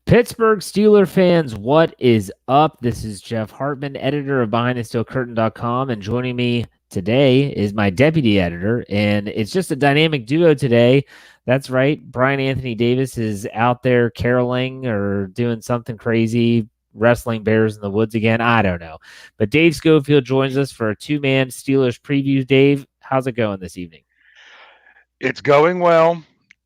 Pittsburgh Steelers fans, what is up? This is Jeff Hartman, editor of BehindTheSteelCurtain.com, and joining me today is my deputy editor, and it's just a dynamic duo today. That's right, Brian Anthony Davis is out there caroling or doing something crazy, wrestling bears in the woods again. I don't know. But Dave Schofield joins us for a two-man Steelers preview. Dave, how's it going this evening? It's going well.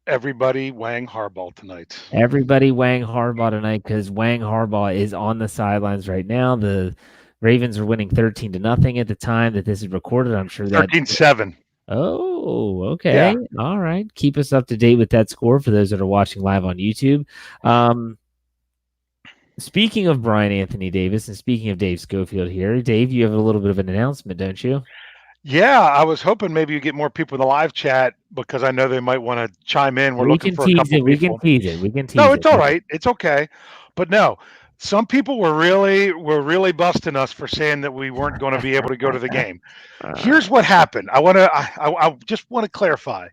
Everybody Wang Harbaugh tonight. Everybody Wang Harbaugh tonight because Wang Harbaugh is on the sidelines right now. The Ravens are winning 13-0 at the time that this is recorded. I'm sure that. 13-7. Oh, okay. Yeah. All right. Keep us up to date with that score for those that are watching live on YouTube. Speaking of Brian Anthony Davis and speaking of Dave Schofield here, Dave, you have a little bit of an announcement, don't you? Yeah, I was hoping maybe you get more people in the live chat because I know they might want to chime in. We're We looking can for a tease couple it. We can people. tease it. We can No, tease it. it's all right. It's okay. But no, some people were really busting us for saying that we weren't going to be able to go to the game. Here's what happened. I just want to clarify.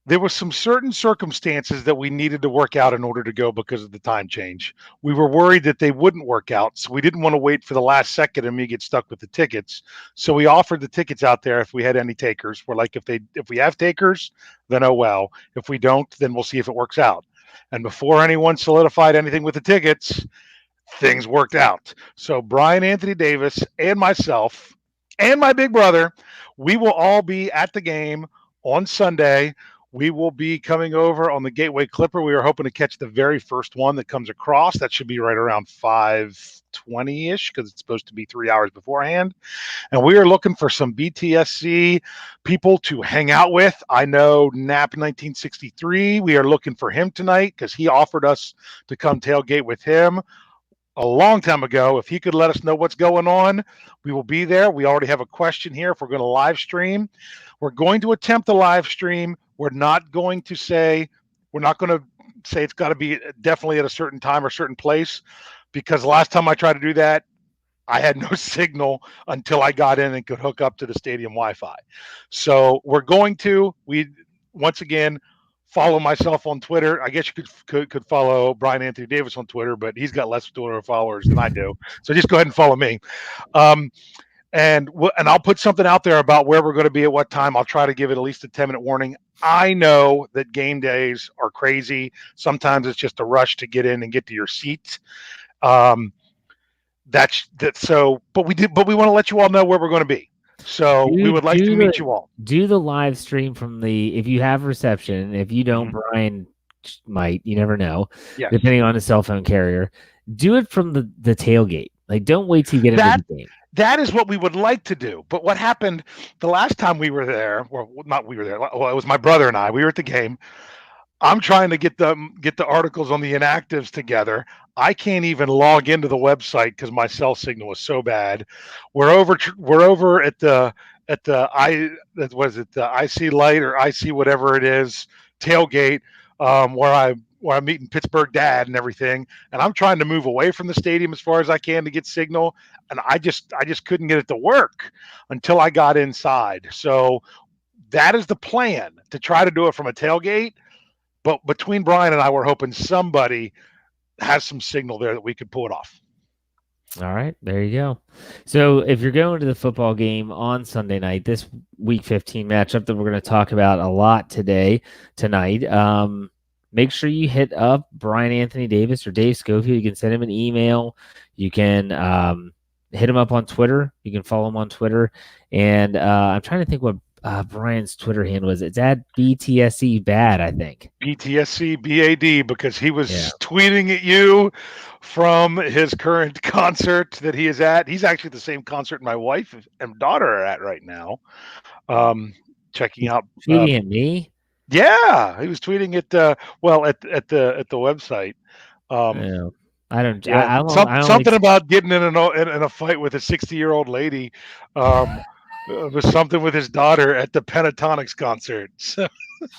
There was some certain circumstances that we needed to work out in order to go because of the time change. We were worried that they wouldn't work out, so we didn't want to wait for the last second and me get stuck with the tickets. So we offered the tickets out there if we had any takers. We're like, if we have takers, then oh well. If we don't, then we'll see if it works out. And before anyone solidified anything with the tickets, things worked out. So Brian Anthony Davis and myself and my big brother, we will all be at the game on Sunday. We will be coming over on the Gateway Clipper. We are hoping to catch the very first one that comes across. That should be right around 5:20-ish because it's supposed to be 3 hours beforehand. And we are looking for some BTSC people to hang out with. I know Nap 1963. We are looking for him tonight because he offered us to come tailgate with him a long time ago. If he could let us know what's going on, we will be there. We already have a question here if we're going to live stream. We're going to attempt a live stream. We're not going to say it's got to be definitely at a certain time or certain place because last time I tried to do that, I had no signal until I got in and could hook up to the stadium Wi-Fi. So we're going to, once again, follow myself on Twitter. I guess you could follow Brian Anthony Davis on Twitter, but he's got less Twitter followers than I do. So just go ahead and follow me. And I'll put something out there about where we're going to be at what time. I'll try to give it at least a 10-minute warning. I know that game days are crazy. Sometimes it's just a rush to get in and get to your seats. So, but we want to let you all know where we're going to be. So we would like to meet you all. Do the live stream from if you have reception. If you don't, Mhm. Brian might. You never know, Yes. depending on his cell phone carrier. Do it from the tailgate. Like, don't wait till you get into the game. That is what we would like to do. But what happened the last time we were there, well, not we were there. Well, it was my brother and I. We were at the game. I'm trying to get the articles on the inactives together. I can't even log into the website because my cell signal is so bad. We're over at the the IC Light or IC whatever it is tailgate where I'm meeting Pittsburgh dad and everything, and I'm trying to move away from the stadium as far as I can to get signal, and I just couldn't get it to work until I got inside. So that is the plan, to try to do it from a tailgate. But between Brian and I, we're hoping somebody has some signal there that we could pull it off. All right, there you go. So if you're going to the football game on Sunday night, this Week 15 matchup that we're going to talk about a lot tonight, make sure you hit up Brian Anthony Davis or Dave Schofield. You can send him an email. You can hit him up on Twitter. You can follow him on Twitter. And I'm trying to think what Brian's Twitter handle is. It's at BTSC Bad, I think. BTSC BAD, because he was tweeting at you from his current concert that he is at. He's actually at the same concert my wife and daughter are at right now. Checking out. Tweeting at me? Yeah, he was tweeting at the website. Yeah. I don't. Yeah, I don't something about getting in a fight with a 60-year-old lady. Was something with his daughter at the Pentatonics concert. So,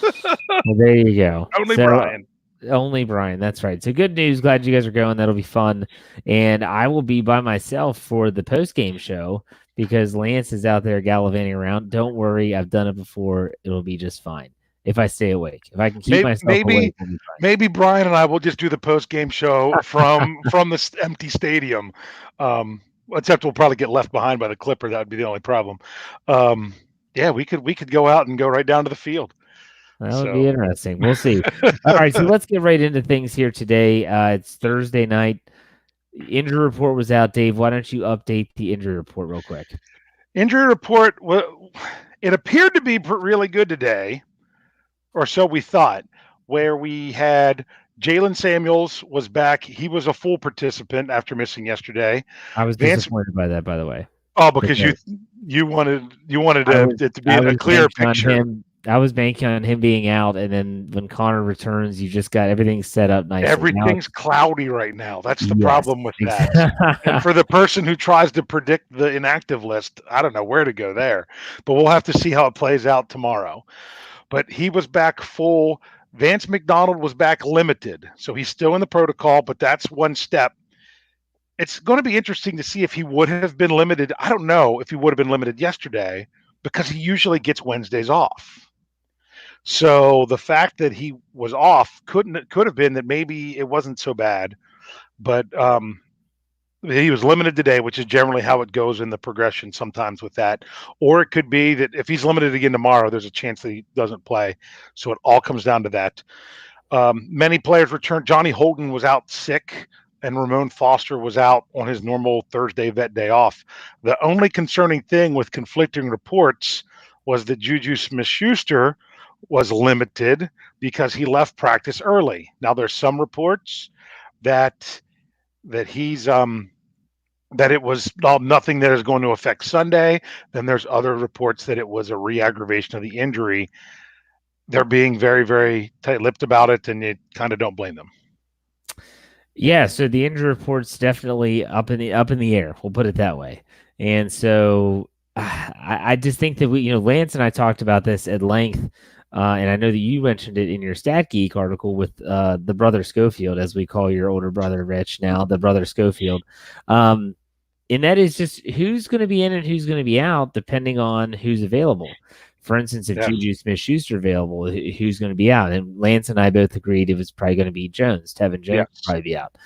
well, there you go. Brian. Only Brian. That's right. So good news. Glad you guys are going. That'll be fun. And I will be by myself for the post game show because Lance is out there gallivanting around. Don't worry. I've done it before. It'll be just fine. if I stay awake. If I can keep Maybe myself awake, maybe we'll be fine. maybe Brian and I will just do the post game show from this empty stadium. Except we'll probably get left behind by the Clipper. That would be the only problem. Yeah, we could go out and go right down to the field. That would be So interesting. We'll see. All right, so let's get right into things here today. It's Thursday night. Injury report was out. Dave, why don't you update the injury report real quick? injury report. It appeared to be really good today, or so we thought. Where we had Jalen Samuels was back. He was a full participant after missing yesterday. I was disappointed by that, by the way. Oh, because you wanted it to be a clear picture. I was banking on him being out, and then when Connor returns, you just got everything set up nicely. Everything's cloudy right now. That's the problem with that. And for the person who tries to predict the inactive list, I don't know where to go there. But we'll have to see how it plays out tomorrow. But he was back full. Vance McDonald was back limited. So he's still in the protocol, but that's one step. It's going to be interesting to see if he would have been limited. I don't know if he would have been limited yesterday because he usually gets Wednesdays off. So the fact that he was off could have been that maybe it wasn't so bad, but he was limited today, which is generally how it goes in the progression sometimes with that. Or it could be that if he's limited again tomorrow, there's a chance that he doesn't play. So it all comes down to that. Many players returned. Johnny Holden was out sick, and Ramon Foster was out on his normal Thursday vet day off. The only concerning thing with conflicting reports was that Juju Smith-Schuster was limited because he left practice early. Now there's some reports that he's that it was nothing that is going to affect Sunday. Then there's other reports that it was a re-aggravation of the injury. They're being very, very tight-lipped about it, and you kind of don't blame them. Yeah, so the injury report's definitely up in the air. We'll put it that way. And so I just think that Lance and I talked about this at length. And I know that you mentioned it in your Stat Geek article with the brother Schofield, as we call your older brother Rich now, the brother Schofield. And that is just who's going to be in and who's going to be out, depending on who's available. For instance, if Juju Smith-Schuster available, who's going to be out? And Lance and I both agreed it was probably going to be Jones. Tevin Jones would probably be out.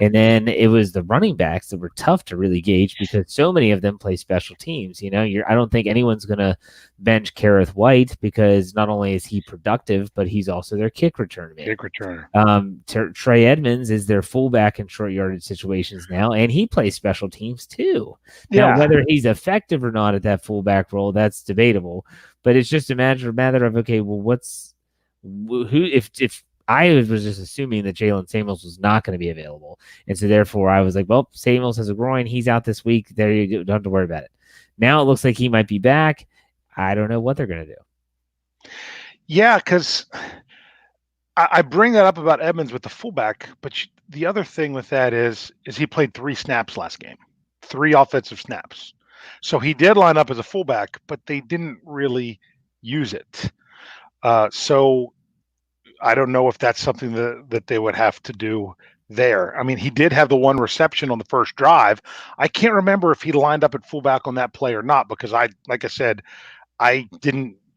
And then it was the running backs that were tough to really gauge because so many of them play special teams. I don't think anyone's going to bench Kareth White because not only is he productive, but he's also their kick returner. Trey Edmunds is their fullback in short yardage situations now, and he plays special teams too. Now, whether he's effective or not at that fullback role, that's debatable. But it's just a matter of, okay, well, if I was just assuming that Jalen Samuels was not going to be available. And so therefore I was like, well, Samuels has a groin. He's out this week. There you go. Don't have to worry about it. Now it looks like he might be back. I don't know what they're going to do. Yeah, because I bring that up about Edmunds with the fullback, but the other thing with that is he played 3 snaps last game, 3 offensive snaps. So he did line up as a fullback, but they didn't really use it. So I don't know if that's something that they would have to do there. I mean, he did have the 1 reception on the first drive. I can't remember if he lined up at fullback on that play or not because like I said, I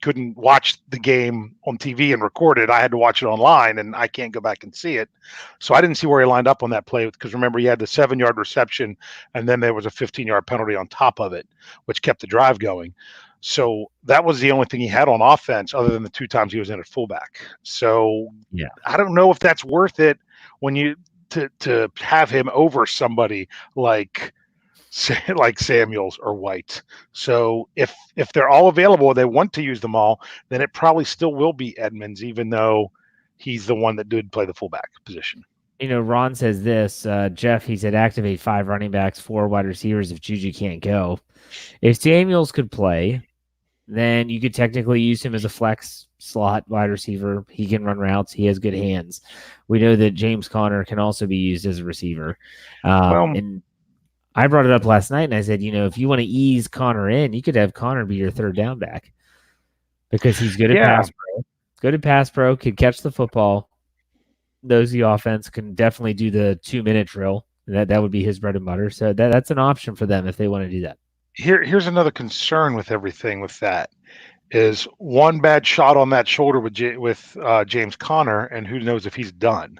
couldn't watch the game on TV and record it. I had to watch it online, and I can't go back and see it. So I didn't see where he lined up on that play because remember, he had the 7-yard reception, and then there was a 15-yard penalty on top of it, which kept the drive going. So that was the only thing he had on offense other than the 2 times he was in at fullback. So yeah, I don't know if that's worth it when you to have him over somebody like Samuels or White. So if they're all available, they want to use them all, then it probably still will be Edmunds, even though he's the one that did play the fullback position. Ron says this, Jeff, he said activate 5 running backs, 4 wide receivers if Juju can't go. If Samuels could play, then you could technically use him as a flex slot wide receiver. He can run routes. He has good hands. We know that James Conner can also be used as a receiver. And I brought it up last night, and I said, if you want to ease Conner in, you could have Conner be your 3rd down back because he's good at pass pro. Good at pass pro, can catch the football, knows the offense, can definitely do the 2-minute drill. That would be his bread and butter. So that's an option for them if they want to do that. Here's another concern with everything with that is one bad shot on that shoulder with James Conner, and who knows if he's done.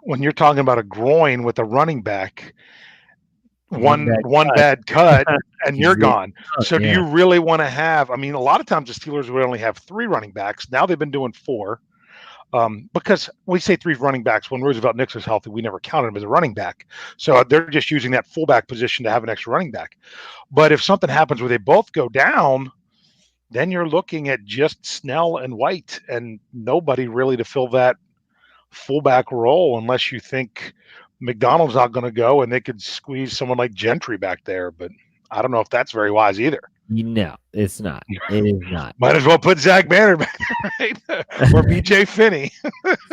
When you're talking about a groin with a running back, one bad cut and you're gone. So do you really want to have? I mean, a lot of times the Steelers would only have 3 running backs. Now they've been doing 4. Because we say 3 running backs. When Roosevelt Nix was healthy, we never counted him as a running back. So they're just using that fullback position to have an extra running back. But if something happens where they both go down, then you're looking at just Snell and White and nobody really to fill that fullback role unless you think McDonald's not going to go and they could squeeze someone like Gentry back there. But I don't know if that's very wise either. No, it's not. It is not. Might as well put Zach Banner back there, right? Or BJ Finney.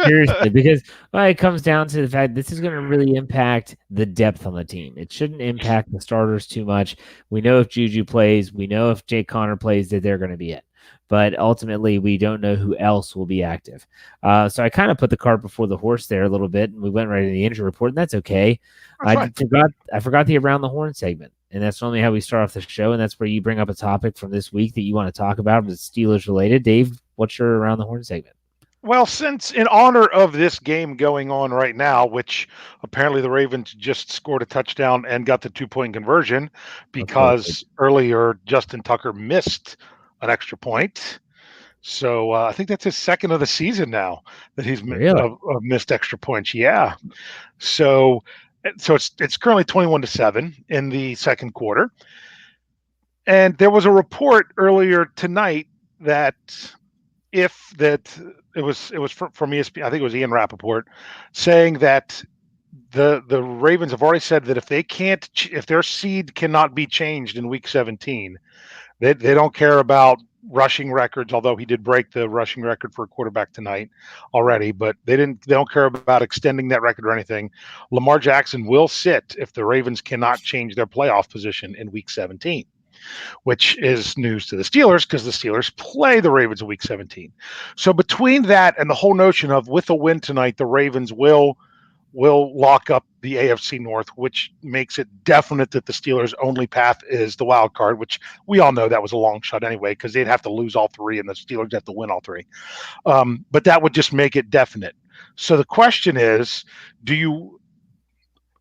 Seriously, because it comes down to the fact this is going to really impact the depth on the team. It shouldn't impact the starters too much. We know if Juju plays, we know if Jake Connor plays that they're going to be it. But ultimately, we don't know who else will be active. So I kind of put the cart before the horse there a little bit, and we went right to the injury report, and that's okay. I forgot the Around the Horn segment. And that's normally how we start off the show, and that's where you bring up a topic from this week that you want to talk about that's Steelers related. Dave, what's your Around the Horn segment? Well, since in honor of this game going on right now, which apparently the Ravens just scored a touchdown and got the 2-point conversion because earlier Justin Tucker missed an extra point. So I think that's his second of the season now that he's missed extra points. Yeah. So it's currently 21-7 in the second quarter. And there was a report earlier tonight that it was from ESPN, I think it was Ian Rappaport, saying that the Ravens have already said that if their seed cannot be changed in week 17, they don't care about rushing records, although he did break the rushing record for a quarterback tonight already, but they don't care about extending that record or anything. Lamar Jackson will sit if the Ravens cannot change their playoff position in week 17, which is news to the Steelers because the Steelers play the Ravens in week 17. So between that and the whole notion of with a win tonight, the Ravens will lock up the AFC North, which makes it definite that the Steelers' only path is the wild card, which we all know that was a long shot anyway, because they'd have to lose all 3 and the Steelers have to win all 3. But that would just make it definite. So the question is,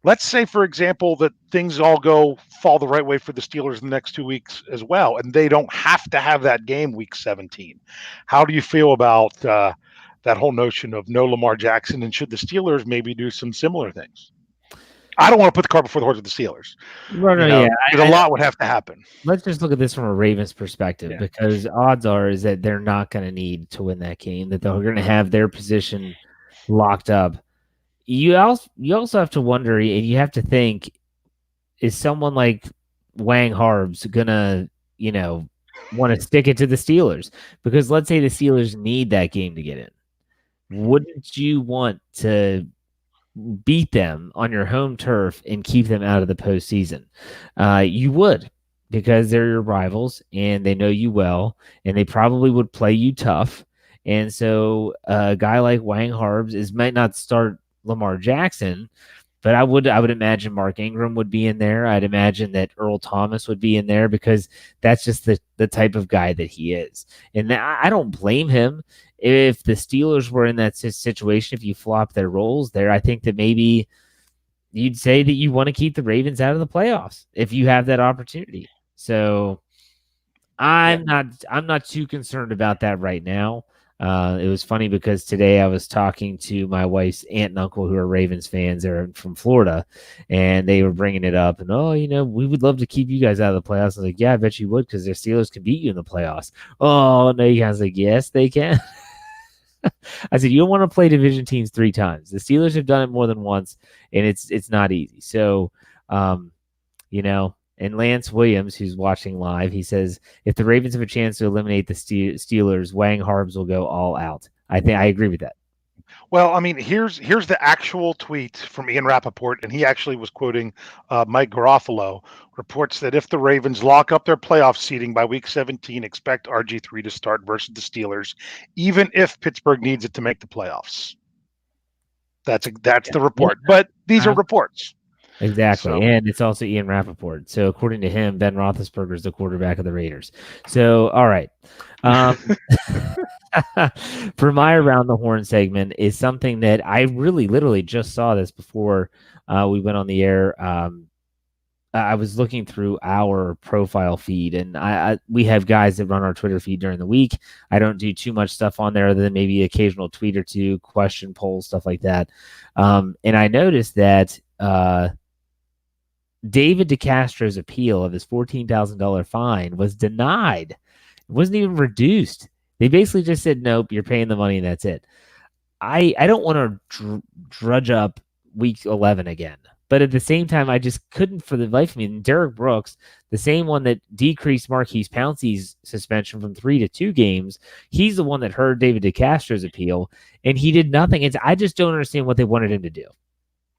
let's say, for example, that things all fall the right way for the Steelers in the next 2 weeks as well, and they don't have to have that game week 17. How do you feel about that whole notion of no Lamar Jackson, and should the Steelers maybe do some similar things? I don't want to put the cart before the horse with the Steelers. A lot would have to happen. Let's just look at this from a Ravens perspective, because odds are is that they're not going to need to win that game, that they're going to have their position locked up. You also have to wonder, and you have to think, is someone like Wang Harbs going to, want to stick it to the Steelers? Because let's say the Steelers need that game to get in. Wouldn't you want to beat them on your home turf and keep them out of the postseason? You would, because they're your rivals and they know you well, and they probably would play you tough. And so a guy like Wang Harbs might not start Lamar Jackson, but I would imagine Mark Ingram would be in there. I'd imagine that Earl Thomas would be in there, because that's just the type of guy that he is. And I don't blame him. If the Steelers were in that situation, if you flop their roles there, I think that maybe you'd say that you want to keep the Ravens out of the playoffs if you have that opportunity. So I'm not too concerned about that right now. It was funny because today I was talking to my wife's aunt and uncle who are Ravens fans. They're from Florida, and they were bringing it up. And, we would love to keep you guys out of the playoffs. I was like, yeah, I bet you would, because their Steelers can beat you in the playoffs. Oh, no, you guys like, yes, they can. I said, you don't want to play division teams 3 times. The Steelers have done it more than once, and it's not easy. So, and Lance Williams, who's watching live, he says, if the Ravens have a chance to eliminate the Steelers, Wang Harbs will go all out. I agree with that. Well, I mean, here's the actual tweet from Ian Rappaport, and he actually was quoting Mike Garofalo, reports that if the Ravens lock up their playoff seeding by week 17, expect RG3 to start versus the Steelers, even if Pittsburgh needs it to make the playoffs. That's the report. But these are reports. Exactly. So And it's also Ian Rappaport. So according to him, Ben Roethlisberger is the quarterback of the Raiders. So, all right. Um, for my around the horn segment is something that I really literally just saw this before we went on the air. I was looking through our profile feed, and we have guys that run our Twitter feed during the week. I don't do too much stuff on there other than maybe occasional tweet or two, question polls, stuff like that. And I noticed that David DeCastro's appeal of his $14,000 fine was denied. It wasn't even reduced. They basically just said, nope, you're paying the money and that's it. I don't want to drudge up week 11 again. But at the same time, I just couldn't for the life of me. And Derek Brooks, the same one that decreased Marquise Pouncey's suspension from 3 to 2 games, he's the one that heard David DeCastro's appeal, and he did nothing. I just don't understand what they wanted him to do.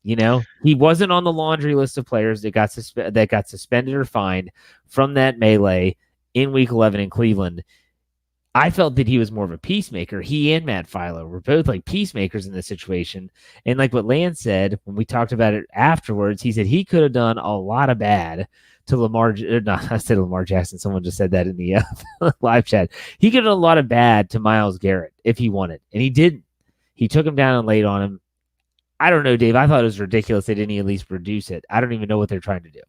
You know, he wasn't on the laundry list of players that got suspended or fined from that melee in Week 11 in Cleveland. I felt that he was more of a peacemaker. He and Matt Philo were both like peacemakers in this situation. And like what Lance said when we talked about it afterwards, he said he could have done a lot of bad to Lamar. Not I said Lamar Jackson. Someone just said that in the live chat. He could have done a lot of bad to Myles Garrett if he wanted, and he didn't. He took him down and laid on him. I don't know, Dave. I thought it was ridiculous they didn't at least reduce it. I don't even know what they're trying to do.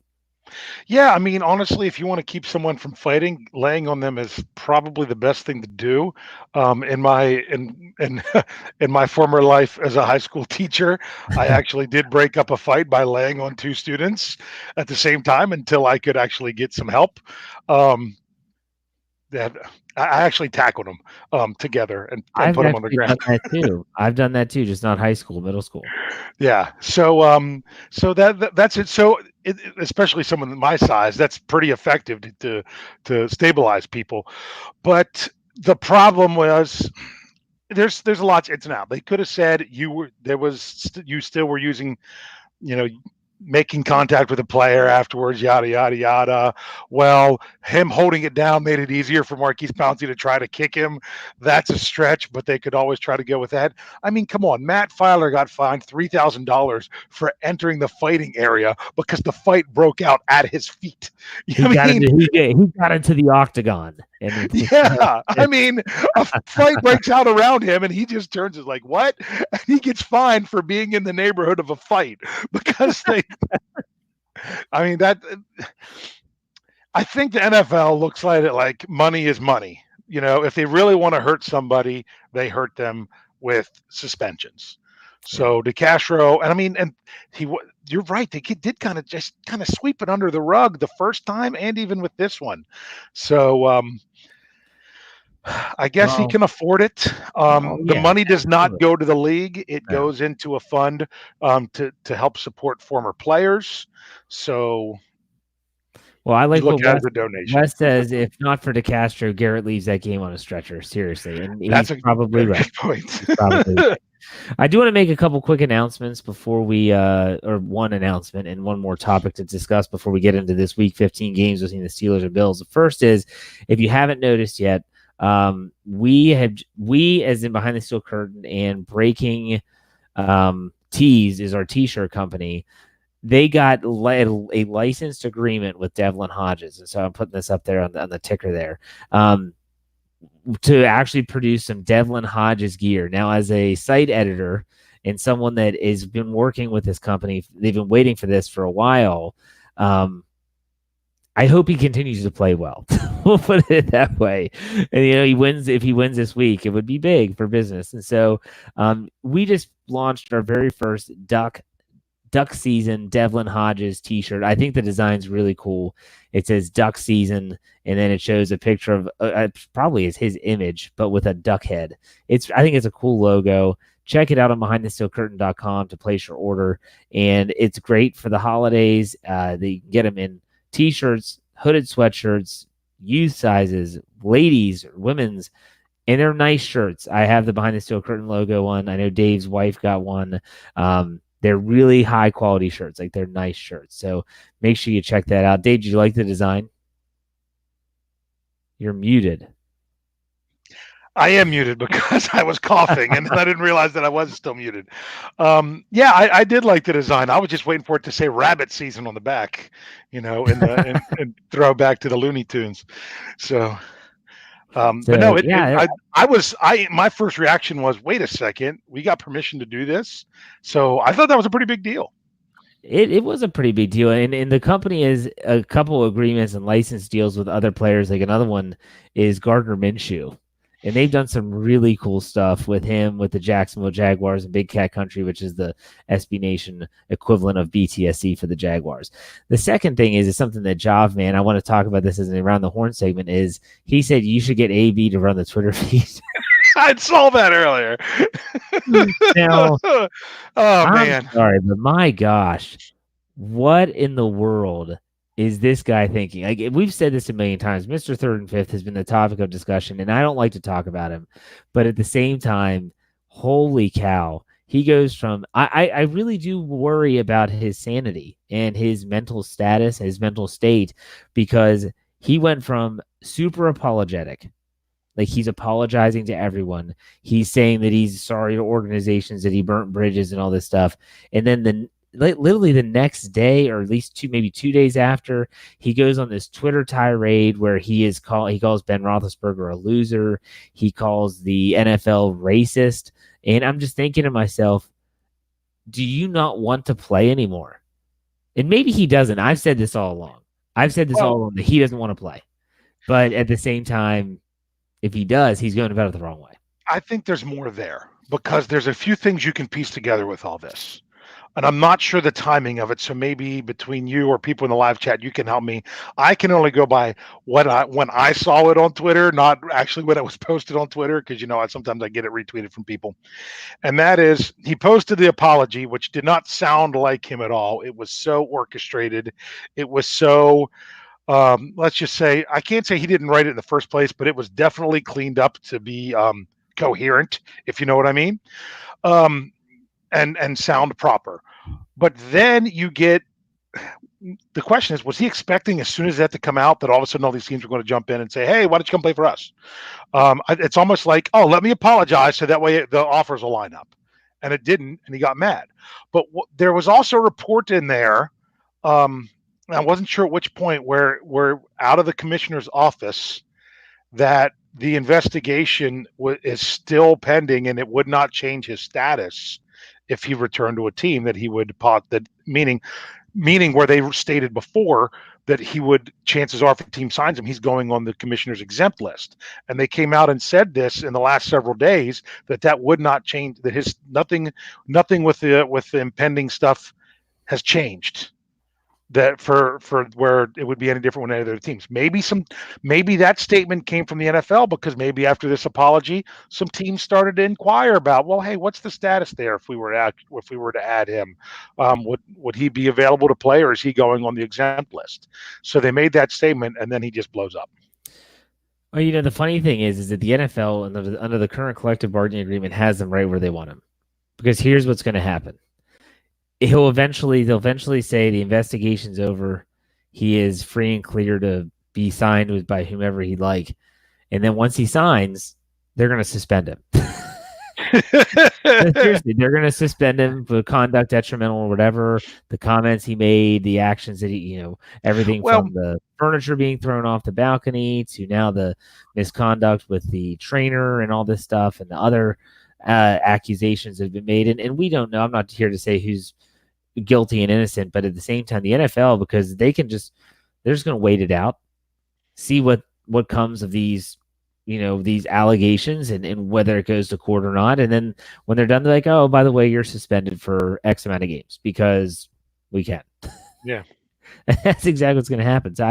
yeah, I mean, honestly, if you want to keep someone from fighting, laying on them is probably the best thing to do. In my in my former life as a high school teacher, I actually did break up a fight by laying on 2 students at the same time until I could actually get some help. Um, that I actually tackled them together and I've put them on the actually done ground. that too. I've done that too, just not high school, middle school. Yeah. So that's it. So especially someone my size, that's pretty effective to stabilize people. But the problem was there's a lot to ins and out. They could have said you still were using, you know, making contact with a player afterwards, yada yada yada. Well, him holding it down made it easier for Marquise Pouncey to try to kick him. That's a stretch, but they could always try to go with that. I mean, come on, Matt Filer got fined $3,000 for entering the fighting area because the fight broke out at his feet. He got into the octagon. And yeah, I mean, a fight breaks out around him, and he just turns and like, "What?" And he gets fined for being in the neighborhood of a fight because they. I mean that. I think the NFL looks at it like money is money. You know, if they really want to hurt somebody, they hurt them with suspensions. So DeCastro, and I mean, and you're right. They did kind of sweep it under the rug the first time, and even with this one. So I guess he can afford it. The money does not go to the league; it goes into a fund to help support former players. So. Well, I like look what at the donation. Wes says. If not for DeCastro, Garrett leaves that game on a stretcher. Seriously, and That's he's probably right. Good point. I do want to make a couple quick announcements before we, or one announcement and one more topic to discuss before we get into this Week 15 games between the Steelers and Bills. The first is, if you haven't noticed yet, we as in Behind the Steel Curtain and Breaking Tees is our T-shirt company. They got a licensed agreement with Devlin Hodges, and so I'm putting this up there on the ticker there, to actually produce some Devlin Hodges gear. Now, as a site editor and someone that has been working with this company, they've been waiting for this for a while. I hope he continues to play well. We'll put it that way. And if he wins this week, it would be big for business. And so we just launched our very first duck season Devlin Hodges t-shirt. I think the design's really cool. It says duck season, and then it shows a picture of probably is his image, but with a duck head. I think it's a cool logo. Check it out on BehindTheSteelCurtain.com to place your order, and it's great for the holidays. You can get them in t-shirts, hooded sweatshirts, youth sizes, ladies, women's, and they're nice shirts. I have the Behind the Steel Curtain logo on. I know Dave's wife got one. They're really high quality shirts. Like, they're nice shirts. So make sure you check that out. Dave, did you like the design? You're muted. I am muted because I was coughing, and then I didn't realize that I was still muted. Yeah, I did like the design. I was just waiting for it to say "Rabbit Season" on the back, and throw back to the Looney Tunes. So, but no, So yeah, my first reaction was, wait a second, we got permission to do this. So I thought that was a pretty big deal. it was a pretty big deal, and the company has a couple of agreements and license deals with other players. Like another one is Gardner Minshew, and they've done some really cool stuff with him with the Jacksonville Jaguars and Big Cat Country, which is the SB Nation equivalent of BTSC for the Jaguars. The second thing is something that Jav, man, I want to talk about this as an around the horn segment. Is he said you should get AB to run the Twitter feed. I saw that earlier. Now, Oh I'm man. sorry, but my gosh, what in the world is this guy thinking? Like we've said this a million times. Mr. Third and Fifth has been the topic of discussion, and I don't like to talk about him, but at the same time, holy cow, he goes from I really do worry about his sanity and his mental status, his mental state, because he went from super apologetic. Like he's apologizing to everyone. He's saying that he's sorry to organizations that he burnt bridges and all this stuff. And then literally the next day, or at least maybe 2 days after, he goes on this Twitter tirade where he calls Ben Roethlisberger a loser. He calls the NFL racist. And I'm just thinking to myself, do you not want to play anymore? And maybe he doesn't. I've said this all along. That he doesn't want to play. But at the same time, if he does, he's going about it the wrong way. I think there's more there because there's a few things you can piece together with all this. And I'm not sure the timing of it. So maybe between you or people in the live chat, you can help me. I can only go by when I saw it on Twitter, not actually when it was posted on Twitter, because sometimes I get it retweeted from people. And that is, he posted the apology, which did not sound like him at all. It was so orchestrated. It was so let's just say, I can't say he didn't write it in the first place, but it was definitely cleaned up to be coherent, if you know what I mean, and sound proper. But then you get the question is, was he expecting as soon as that to come out that all of a sudden all these teams were going to jump in and say, hey, why don't you come play for us? It's almost like, oh, let me apologize so that way the offers will line up. And it didn't, and he got mad. But there was also a report in there. I wasn't sure at which point where we're out of the commissioner's office that the investigation is still pending and it would not change his status if he returned to a team that he would meaning where they stated before that he would, chances are if a team signs him, he's going on the commissioner's exempt list. And they came out and said this in the last several days that would not change, that his nothing with the impending stuff has changed. That for where it would be any different with any other teams. Maybe that statement came from the NFL because maybe after this apology, some teams started to inquire about, well, hey, what's the status there if we were to add him? Would he be available to play, or is he going on the exempt list? So they made that statement, and then he just blows up. Well, the funny thing is that the NFL under the current collective bargaining agreement has them right where they want him, because here's what's going to happen. They'll eventually say the investigation's over. He is free and clear to be signed by whomever he'd like. And then once he signs, they're going to suspend him. Seriously, they're going to suspend him for conduct detrimental or whatever, the comments he made, the actions that he, everything from the furniture being thrown off the balcony to now the misconduct with the trainer and all this stuff and the other accusations that have been made. And we don't know. I'm not here to say who's guilty and innocent, but at the same time, the NFL, because they're just going to wait it out, see what comes of these, these allegations and whether it goes to court or not. And then when they're done, they're like, oh, by the way, you're suspended for X amount of games because we can. Yeah. That's exactly what's going to happen. So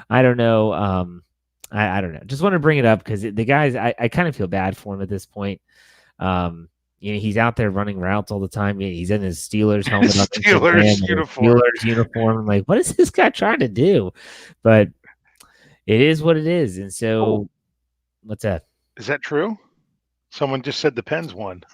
I don't know. I don't know. Just want to bring it up because the guys, I kind of feel bad for him at this point. He's out there running routes all the time. He's in his Steelers helmet, Steelers uniform. I'm like, what is this guy trying to do? But it is what it is. And so, what's that? Is that true? Someone just said the Pens won.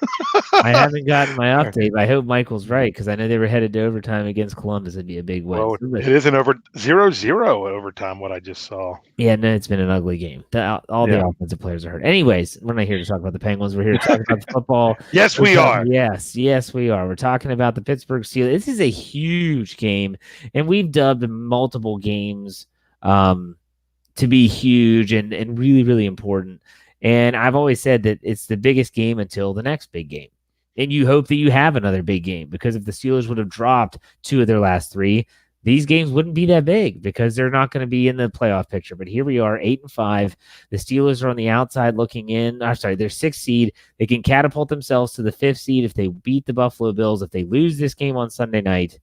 I haven't gotten my All right. update. But I hope Michael's right because I know they were headed to overtime against Columbus. It'd be a big win. Well, it is an over 0-0 overtime. What I just saw. Yeah, no, it's been an ugly game. All the Yeah. offensive players are hurt. Anyways, we're not here to talk about the Penguins. We're here to talk about the football. Yes, we are. Yes, we are. We're talking about the Pittsburgh Steelers. This is a huge game, and we've dubbed multiple games to be huge and really, really important. And I've always said that it's the biggest game until the next big game. And you hope that you have another big game because if the Steelers would have dropped 2 of their last 3, these games wouldn't be that big because they're not going to be in the playoff picture. But here we are, 8-5. The Steelers are on the outside looking in. I'm sorry, they're 6th seed. They can catapult themselves to the 5th seed if they beat the Buffalo Bills. If they lose this game on Sunday night,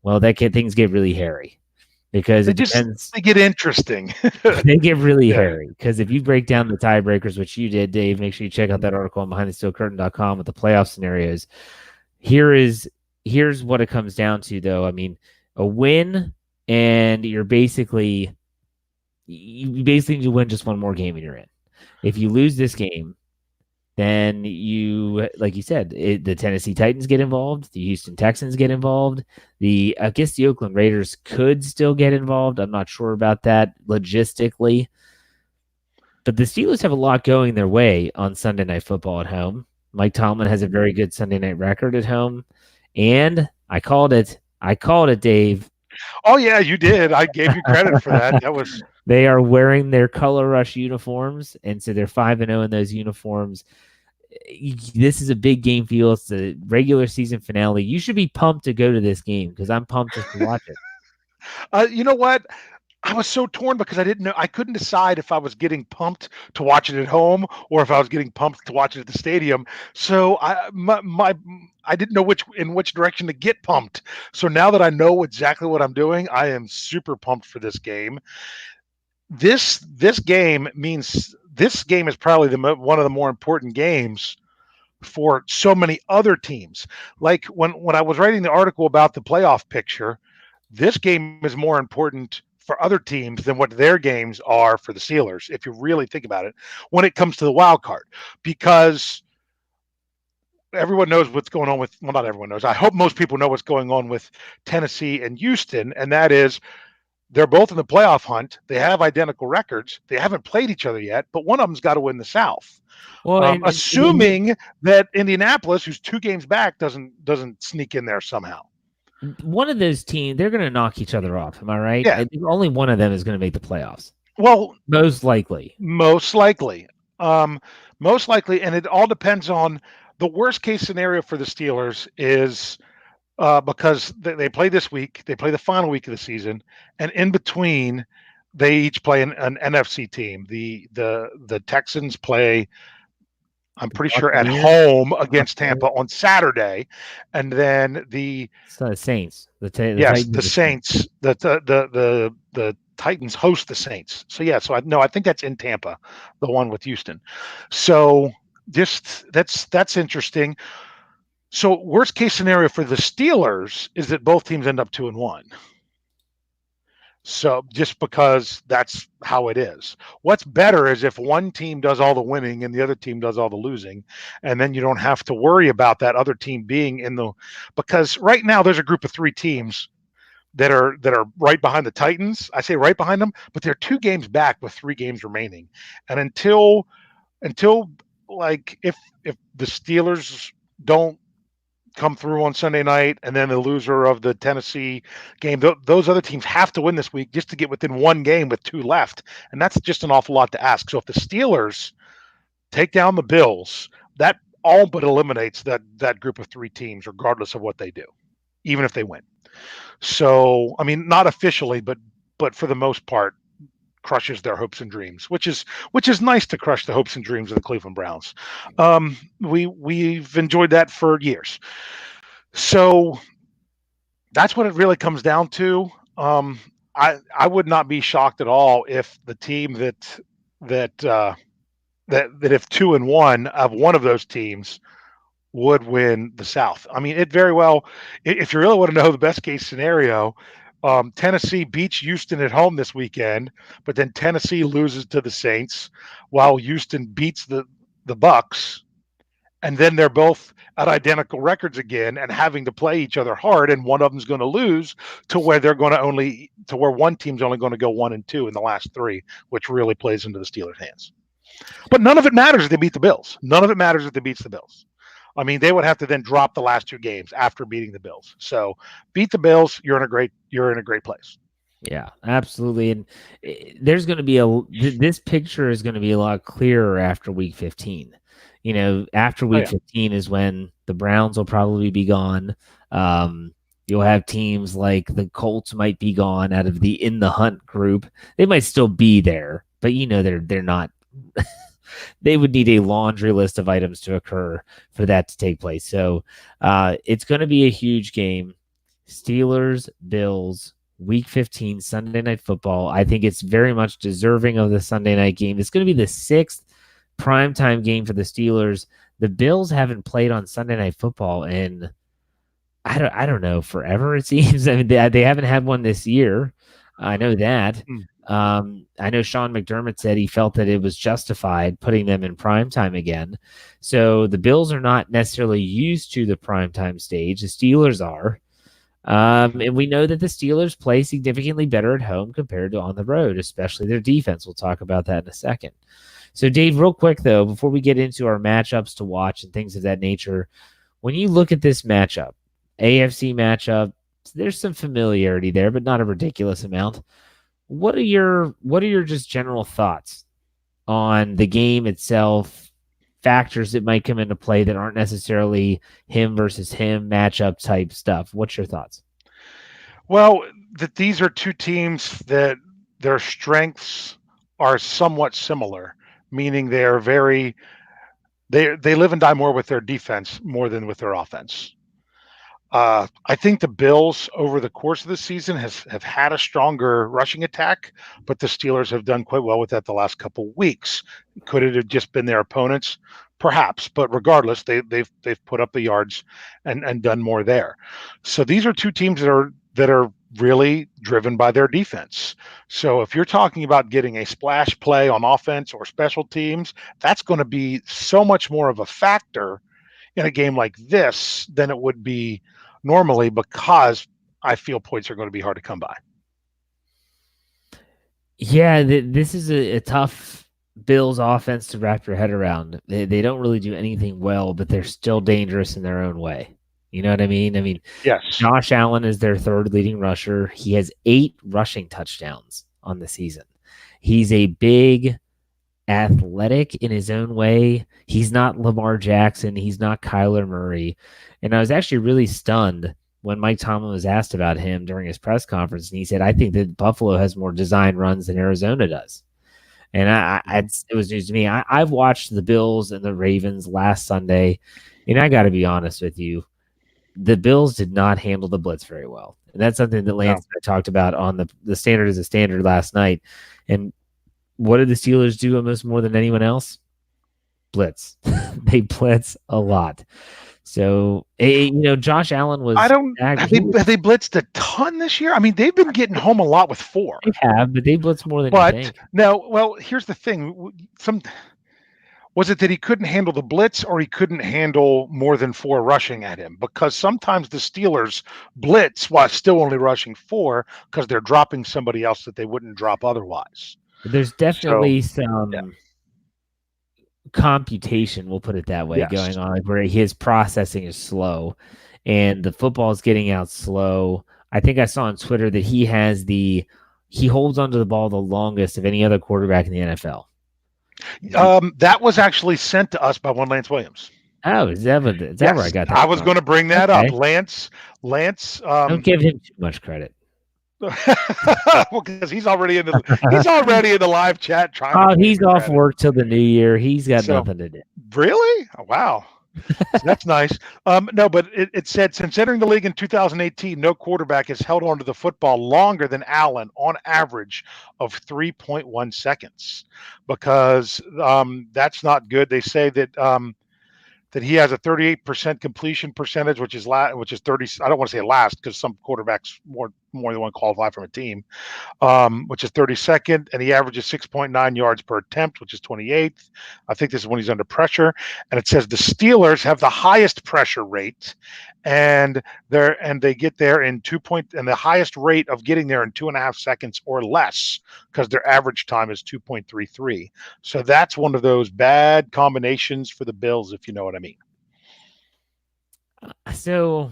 well, things get really hairy because it depends. They get interesting. They get really hairy because if you break down the tiebreakers, which you did, Dave, make sure you check out that article on BehindTheSteelCurtain.com with the playoff scenarios. Here's what it comes down to, though. I mean, a win, and you basically need to win just one more game and you're in. If you lose this game, then like you said, the Tennessee Titans get involved, the Houston Texans get involved, I guess the Oakland Raiders could still get involved. I'm not sure about that logistically. But the Steelers have a lot going their way on Sunday Night Football at home. Mike Tomlin has a very good Sunday night record at home. And I called it, Dave. Oh, yeah, you did. I gave you credit for that. They are wearing their Color Rush uniforms, and so they're 5-0 in those uniforms. This is a big game for you. It's the regular season finale. You should be pumped to go to this game because I'm pumped just to watch it. You know what? I was so torn because I didn't know. I couldn't decide if I was getting pumped to watch it at home or if I was getting pumped to watch it at the stadium. So I didn't know in which direction to get pumped. So now that I know exactly what I'm doing, I am super pumped for this game. This game is probably one of the more important games for so many other teams. Like when I was writing the article about the playoff picture, this game is more important for other teams than what their games are for the Steelers, if you really think about it, when it comes to the wild card, because everyone knows what's going on with, well, not everyone knows. I hope most people know what's going on with Tennessee and Houston, and that is they're both in the playoff hunt. They have identical records. They haven't played each other yet, but one of them's got to win the South. Well, assuming that Indianapolis, who's 2 games back, doesn't sneak in there somehow. One of those teams, they're going to knock each other off. Am I right? Yeah. I think only one of them is going to make the playoffs. Well, most likely. Most likely, and it all depends on the worst case scenario for the Steelers is. Because they play this week, they play the final week of the season, and in between, they each play an NFC team. The Texans play, I'm pretty sure, at home against Tampa on Saturday, and then the Saints. The Saints. The Titans host the Saints. So yeah, I think that's in Tampa, the one with Houston. So that's interesting. So worst case scenario for the Steelers is that both teams end up 2-1. So just because that's how it is. What's better is if one team does all the winning and the other team does all the losing, and then you don't have to worry about that other team being because right now there's a group of 3 teams that are right behind the Titans. I say right behind them, but they're 2 games back with 3 games remaining. And until like if the Steelers don't come through on Sunday night, and then the loser of the Tennessee game, those other teams have to win this week just to get within 1 game with 2 left, and that's just an awful lot to ask. So if the Steelers take down the Bills, that all but eliminates that group of 3 teams, regardless of what they do, even if they win. So I mean, not officially, but for the most part, crushes their hopes and dreams, which is nice to crush the hopes and dreams of the Cleveland Browns. We've enjoyed that for years. So that's what it really comes down to. I would not be shocked at all if the team that if 2-1 of one of those teams would win the South. I mean, it very well, if you really want to know the best case scenario, Tennessee beats Houston at home this weekend, but then Tennessee loses to the Saints while Houston beats the the Bucks, and then they're both at identical records again and having to play each other hard, and one of them's going to lose to where one team's only going to go 1-2 in the last three, which really plays into the Steelers' hands. But none of it matters if they beat the Bills. None of it matters if they beats the Bills. I mean, they would have to then drop the last two games after beating the Bills. So beat the Bills, you're in a great place. Yeah, absolutely. And there's going to be this picture is going to be a lot clearer after week 15. You know, after week 15 is when the Browns will probably be gone. You'll have teams like the Colts might be gone out of the in the hunt group. They might still be there, but you know they're not. They would need a laundry list of items to occur for that to take place. So it's going to be a huge game. Steelers, Bills, Week 15, Sunday Night Football. I think it's very much deserving of the Sunday night game. It's going to be the sixth primetime game for the Steelers. The Bills haven't played on Sunday Night Football in I don't know, forever it seems. I mean, they haven't had one this year. I know that. I know Sean McDermott said he felt that it was justified putting them in primetime again. So the Bills are not necessarily used to the primetime stage. The Steelers are. And we know that the Steelers play significantly better at home compared to on the road, especially their defense. We'll talk about that in a second. So, Dave, real quick, though, before we get into our matchups to watch and things of that nature, when you look at this matchup, AFC matchup, there's some familiarity there, but not a ridiculous amount. What are your just general thoughts on the game itself, factors that might come into play that aren't necessarily him versus him matchup type stuff? What's your thoughts? Well, that these are two teams that their strengths are somewhat similar, meaning they live and die more with their defense more than with their offense. I think the Bills over the course of the season have had a stronger rushing attack, but the Steelers have done quite well with that the last couple of weeks. Could it have just been their opponents? Perhaps, but regardless, they've put up the yards and done more there. So these are two teams that are really driven by their defense. So if you're talking about getting a splash play on offense or special teams, that's going to be so much more of a factor in a game like this than it would be normally, because I feel points are going to be hard to come by. Yeah, this is a tough Bills offense to wrap your head around. They don't really do anything well, but they're still dangerous in their own way. You know what I mean? I mean, yes. Josh Allen is their third leading rusher. He has 8 rushing touchdowns on the season. He's a big athletic in his own way. He's not Lamar Jackson. He's not Kyler Murray. And I was actually really stunned when Mike Tomlin was asked about him during his press conference. And he said, I think that Buffalo has more design runs than Arizona does. And it was news to me. I've watched the Bills and the Ravens last Sunday, and I got to be honest with you. The Bills did not handle the blitz very well. And that's something that Lance and I talked about on the standard as a standard last night. And what did the Steelers do almost more than anyone else? Blitz. They blitz a lot. So, Josh Allen was... have they blitzed a ton this year? I mean, they've been getting home a lot with 4. They have, but they blitzed more than you think. Well, here's the thing. Was it that he couldn't handle the blitz, or he couldn't handle more than 4 rushing at him? Because sometimes the Steelers blitz while still only rushing 4 because they're dropping somebody else that they wouldn't drop otherwise. There's definitely some computation, we'll put it that way, going on, where his processing is slow and the football is getting out slow. I think I saw on Twitter that he holds onto the ball the longest of any other quarterback in the NFL. That was actually sent to us by one Lance Williams. Oh, is that where I got that? I was going to bring that up. Lance. Don't give him too much credit. Well, because he's already in the live chat trying. He's off work till the new year. He's got nothing to do. Really? Oh, wow. That's nice. No, but it said, since entering the league in 2018, no quarterback has held on to the football longer than Allen, on average of 3.1 seconds, because that's not good. They say that he has a 38% completion percentage, which is 30. I don't want to say last, because some quarterbacks more than one qualify from a team, which is 32nd, and he averages 6.9 yards per attempt, which is 28th. I think this is when he's under pressure. And it says the Steelers have the highest pressure rate, and they get there in and the highest rate of getting there in 2.5 seconds or less, because their average time is 2.33. So that's one of those bad combinations for the Bills, if you know what I mean. So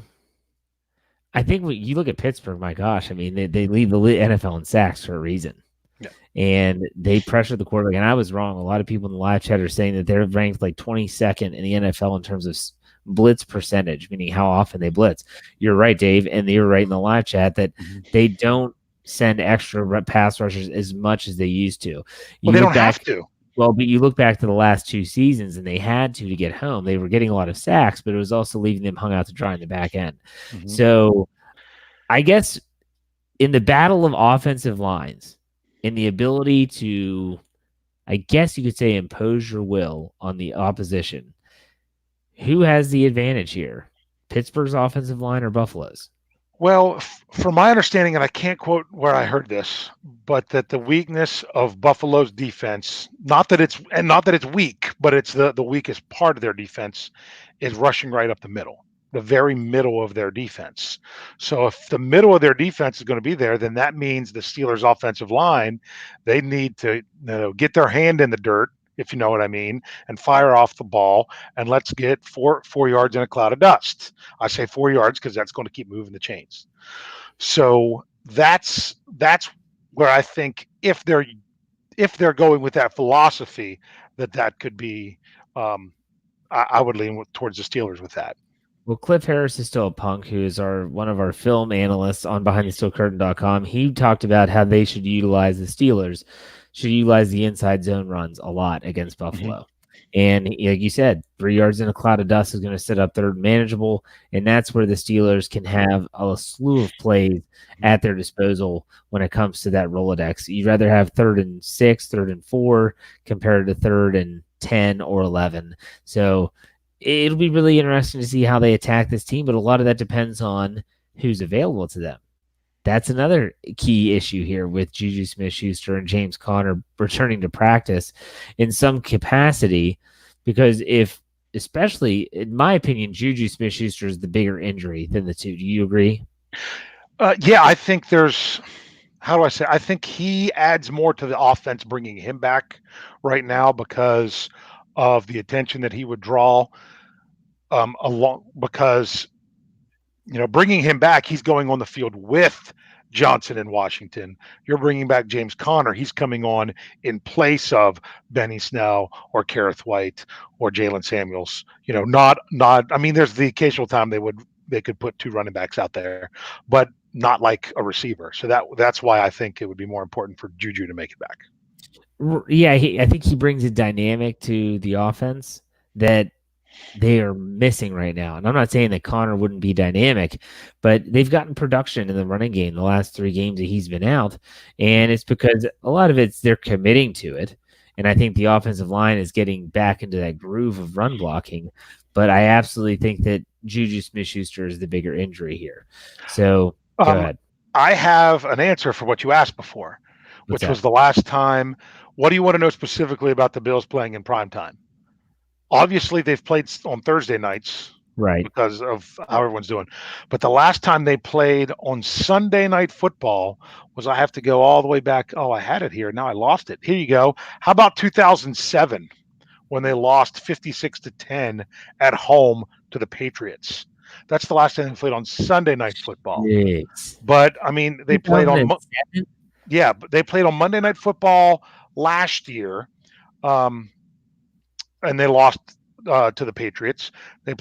I think when you look at Pittsburgh, my gosh, I mean, they lead the NFL in sacks for a reason. Yeah. And they pressure the quarterback. And I was wrong. A lot of people in the live chat are saying that they're ranked like 22nd in the NFL in terms of blitz percentage, meaning how often they blitz. You're right, Dave. And you're right in the live chat that they don't send extra pass rushers as much as they used to. Well, they don't have to. Well, but you look back to the last 2 seasons, and they had to get home. They were getting a lot of sacks, but it was also leaving them hung out to dry in the back end. Mm-hmm. So I guess in the battle of offensive lines, in the ability to, I guess you could say, impose your will on the opposition, who has the advantage here? Pittsburgh's offensive line or Buffalo's? Well, from my understanding, and I can't quote where I heard this, but that the weakness of Buffalo's defense, not that it's weak, but it's the weakest part of their defense, is rushing right up the middle, the very middle of their defense. So if the middle of their defense is going to be there, then that means the Steelers' offensive line, they need to get their hand in the dirt, if you know what I mean, and fire off the ball, and let's get four yards in a cloud of dust. I say 4 yards because that's going to keep moving the chains. So that's where I think if they're going with that philosophy, that could be, I would lean towards the Steelers with that. Well, Cliff Harris is still a punk, who is one of our film analysts on BehindTheSteelCurtain.com. He talked about how they should utilize the Steelers, should utilize the inside zone runs a lot against Buffalo. Mm-hmm. And like you said, 3 yards in a cloud of dust is going to set up third manageable, and that's where the Steelers can have a slew of plays at their disposal when it comes to that Rolodex. You'd rather have 3rd and 6, 3rd and 4 compared to 3rd and 10 or 11. So it'll be really interesting to see how they attack this team, but a lot of that depends on who's available to them. That's another key issue here with Juju Smith-Schuster and James Conner returning to practice in some capacity, because especially in my opinion, Juju Smith-Schuster is the bigger injury than the two. Do you agree? Yeah, I think there's, I think he adds more to the offense bringing him back right now because of the attention that he would draw because bringing him back, he's going on the field with Johnson in Washington. You're bringing back James Conner. He's coming on in place of Benny Snell or Kareth White or Jalen Samuels. Not. I mean, there's the occasional time they could put 2 running backs out there, but not like a receiver. So that's why I think it would be more important for Juju to make it back. Yeah, I think he brings a dynamic to the offense that they are missing right now. And I'm not saying that Conner wouldn't be dynamic, but they've gotten production in the running game the last 3 games that he's been out. And it's because a lot of they're committing to it. And I think the offensive line is getting back into that groove of run blocking. But I absolutely think that Juju Smith-Schuster is the bigger injury here. So go ahead. I have an answer for what you asked before, which was the last time. What do you want to know specifically about the Bills playing in prime time? Obviously, they've played on Thursday nights, right, because of how everyone's doing. But the last time they played on Sunday Night Football I have to go all the way back. Oh, I had it here. Now I lost it. Here you go. How about 2007 when they lost 56-10 at home to the Patriots? That's the last time they played on Sunday Night Football. Yes. But I mean, they played on they played on Monday Night Football last year. And they lost to the Patriots. They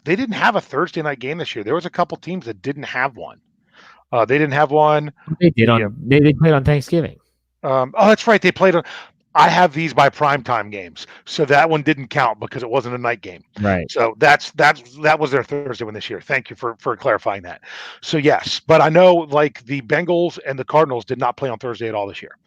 didn't have a Thursday night game this year. There was a couple teams that didn't have one. They didn't have one. They did they played on Thanksgiving. Oh, that's right. They played on. I have these by primetime games, so that one didn't count because it wasn't a night game. Right. So that was their Thursday one this year. Thank you for clarifying that. So yes, but I know like the Bengals and the Cardinals did not play on Thursday at all this year.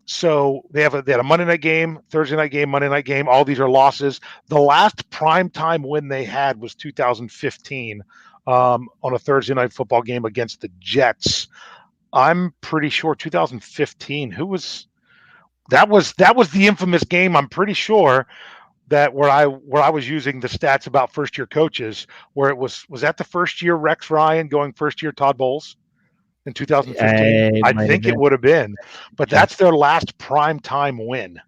So they had a Monday night game, Thursday night game, Monday night game. All these are losses. The last primetime win they had was 2015 on a Thursday night football game against the Jets. I'm pretty sure 2015. Who was that? Was the infamous game? I'm pretty sure that where I was using the stats about first year coaches, where it was that the first year Rex Ryan going first year Todd Bowles in 2015? It I might have think it been. would have been, but Okay. that's their last prime time win.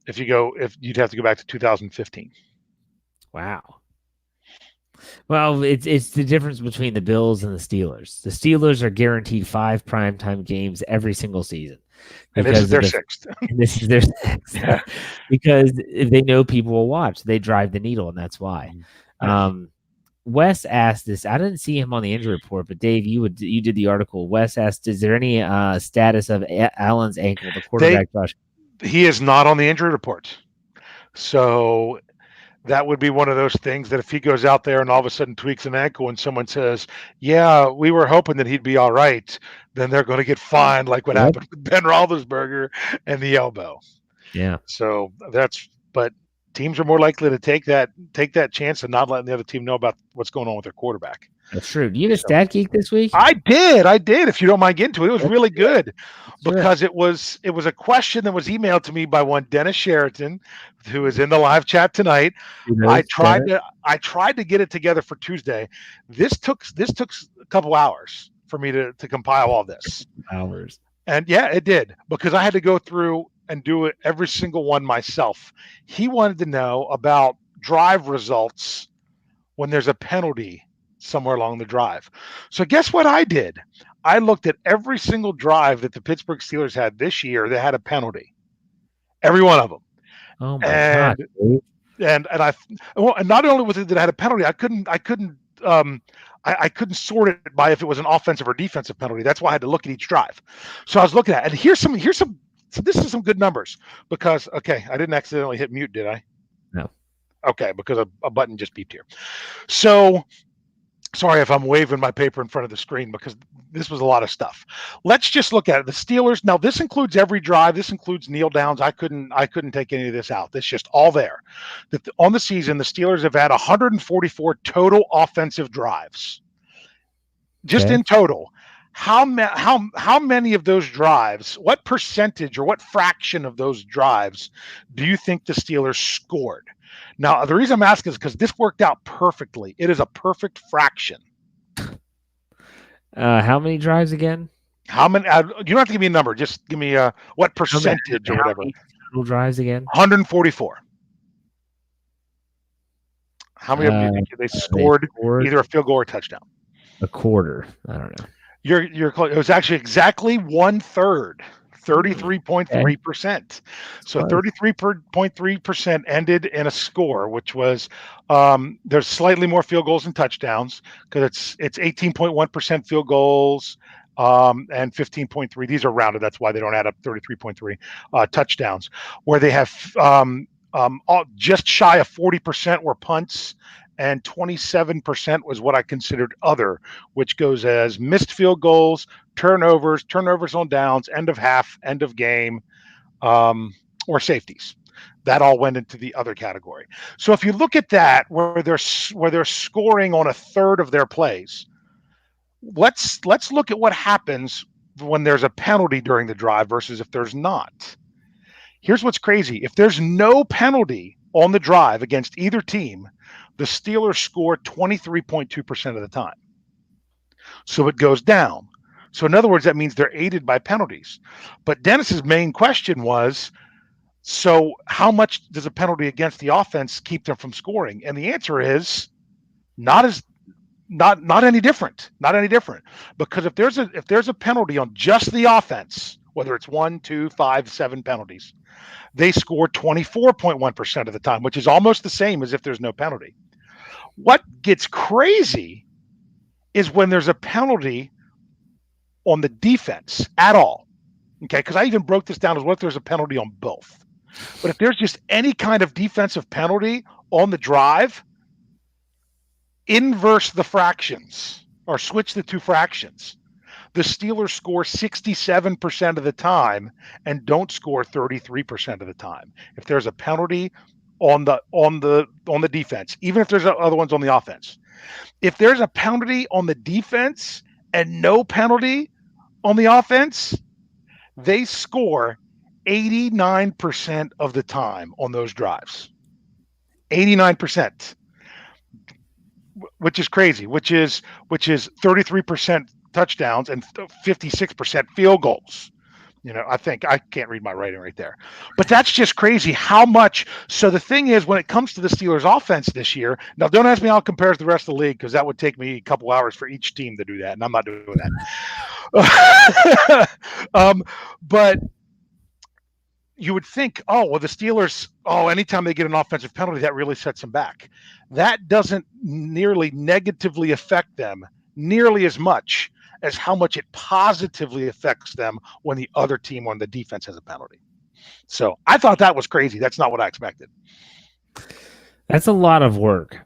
If you'd have to go back to 2015. Wow. Well, it's the difference between the Bills and the Steelers. The Steelers are guaranteed 5 primetime games every single season And this is because of their the sixth. and this is their sixth. Yeah. Because they know people will watch. They drive the needle, and that's why. Wes asked this. I didn't see him on the injury report, but Dave, you did the article. Wes asked, "Is there any status of Allen's ankle, the quarterback rush?" He is not on the injury report, so that would be one of those things that if he goes out there and all of a sudden tweaks an ankle and someone says, "Yeah, we were hoping that he'd be all right," then they're going to get fined, like what happened with Ben Roethlisberger and the elbow. Yeah. So but teams are more likely to take that chance and not letting the other team know about what's going on with their quarterback. That's true. You get a stat geek this week? I did. If you don't mind getting to it, it was really good because it was a question that was emailed to me by one Dennis Sheraton, who is in the live chat tonight. I tried to get it together for Tuesday. This took a couple hours for me to compile all this. Hours. And yeah, it did, because I had to go through and do it every single one myself. He wanted to know about drive results when there's a penalty somewhere along the drive. So guess what I did? I looked at every single drive that the Pittsburgh Steelers had this year that had a penalty. Every one of them. Oh my God. And not only was it that it had a penalty, I couldn't sort it by if it was an offensive or defensive penalty. That's why I had to look at each drive. So I was looking at it, and here's some so this is some good numbers because I didn't accidentally hit mute, did I? No. Okay, because a button just beeped here. So sorry if I'm waving my paper in front of the screen because this was a lot of stuff. Let's just look at it. The Steelers, now this includes every drive. This includes kneel downs. I couldn't take any of this out. It's just all there. On the season, the Steelers have had 144 total offensive drives. Just in total. How many of those drives, what percentage or what fraction of those drives do you think the Steelers scored? Now, the reason I'm asking is because this worked out perfectly. It is a perfect fraction. How many drives again? How many? You don't have to give me a number. Just give me what percentage or whatever. Total drives again? 144. How many of them do you think they scored either a field goal or a touchdown? A quarter. I don't know. You're close. It was actually exactly 1/3. 33.3%. So 33.3% ended in a score, which was there's slightly more field goals and touchdowns because it's 18.1% field goals and 15.3. These are rounded. That's why they don't add up 33.3 touchdowns, where they have just shy of 40% were punts. And 27% was what I considered other, which goes as missed field goals, turnovers on downs, end of half, end of game, or safeties. That all went into the other category. So if you look at that, where they're scoring on a third of their plays, let's look at what happens when there's a penalty during the drive versus if there's not. Here's what's crazy. If there's no penalty on the drive against either team, the Steelers score 23.2% of the time. So it goes down. So in other words, that means they're aided by penalties. But Dennis's main question was, so how much does a penalty against the offense keep them from scoring? And the answer is not any different. Not any different. Because if there's a penalty on just the offense, whether it's 1, 2, 5, 7 penalties, they score 24.1% of the time, which is almost the same as if there's no penalty. What gets crazy is when there's a penalty on the defense at all. Okay, because I even broke this down as what if there's a penalty on both. But if there's just any kind of defensive penalty on the drive, inverse the fractions or switch the two fractions. The Steelers score 67% of the time and don't score 33% of the time. If there's a penalty on the defense, even if there's other ones on the offense, If there's a penalty on the defense and no penalty on the offense, they score 89% of the time on those drives. 89%, which is crazy, which is 33% touchdowns and 56% field goals. I think I can't read my writing right there, but that's just crazy how much. So the thing is, when it comes to the Steelers offense this year, now don't ask me how it compares to the rest of the league, because that would take me a couple hours for each team to do that, and I'm not doing that. But you would think, oh, well, the Steelers, anytime they get an offensive penalty, that really sets them back. That doesn't nearly negatively affect them nearly as much as how much it positively affects them when the other team on the defense has a penalty. So I thought that was crazy. That's not what I expected. That's a lot of work.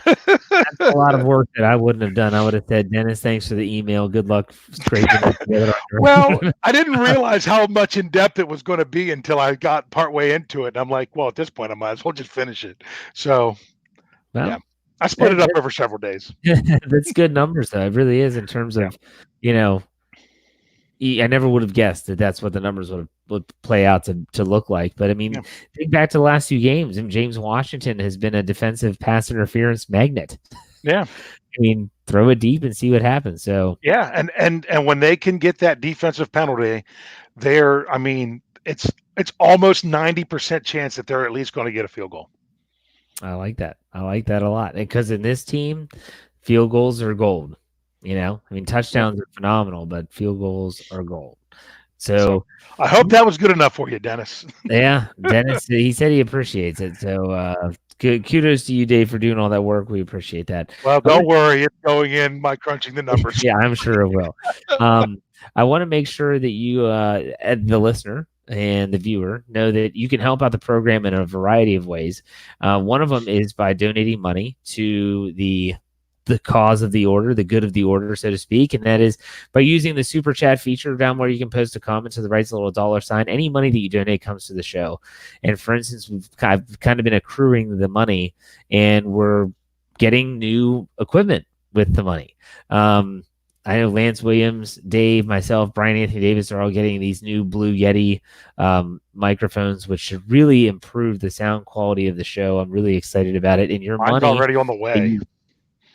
That's a lot of work that I wouldn't have done. I would have said, Dennis, thanks for the email. Good luck scraping it together. Well, I didn't realize how much in depth it was going to be until I got partway into it. And I'm like, well, at this point, I might as well just finish it. So, yeah. I split it up over several days. That's good numbers, though. It really is, in terms of, I never would have guessed that that's what the numbers would play out to look like. But, I mean, think back to the last few games, and James Washington has been a defensive pass interference magnet. Yeah. I mean, throw it deep and see what happens. So yeah, and when they can get that defensive penalty, it's almost 90% chance that they're at least going to get a field goal. I like that. I like that a lot. Because in this team, field goals are gold. Touchdowns are phenomenal, but field goals are gold. So I hope that was good enough for you, Dennis. Yeah, Dennis, he said he appreciates it. So kudos to you, Dave, for doing all that work. We appreciate that. Well, don't worry. It's going in by crunching the numbers. Yeah, I'm sure it will. I want to make sure that you, the listener and the viewer, know that you can help out the program in a variety of ways. One of them is by donating money to the cause of the order, the good of the order, so to speak. And that is by using the super chat feature down where you can post a comment to the right, a little $sign. Any money that you donate comes to the show. And for instance, I've kind of been accruing the money, and we're getting new equipment with the money. I know Lance Williams, Dave, myself, Brian Anthony Davis are all getting these new Blue Yeti microphones, which should really improve the sound quality of the show. I'm really excited about it. And your Mine's money already on the way.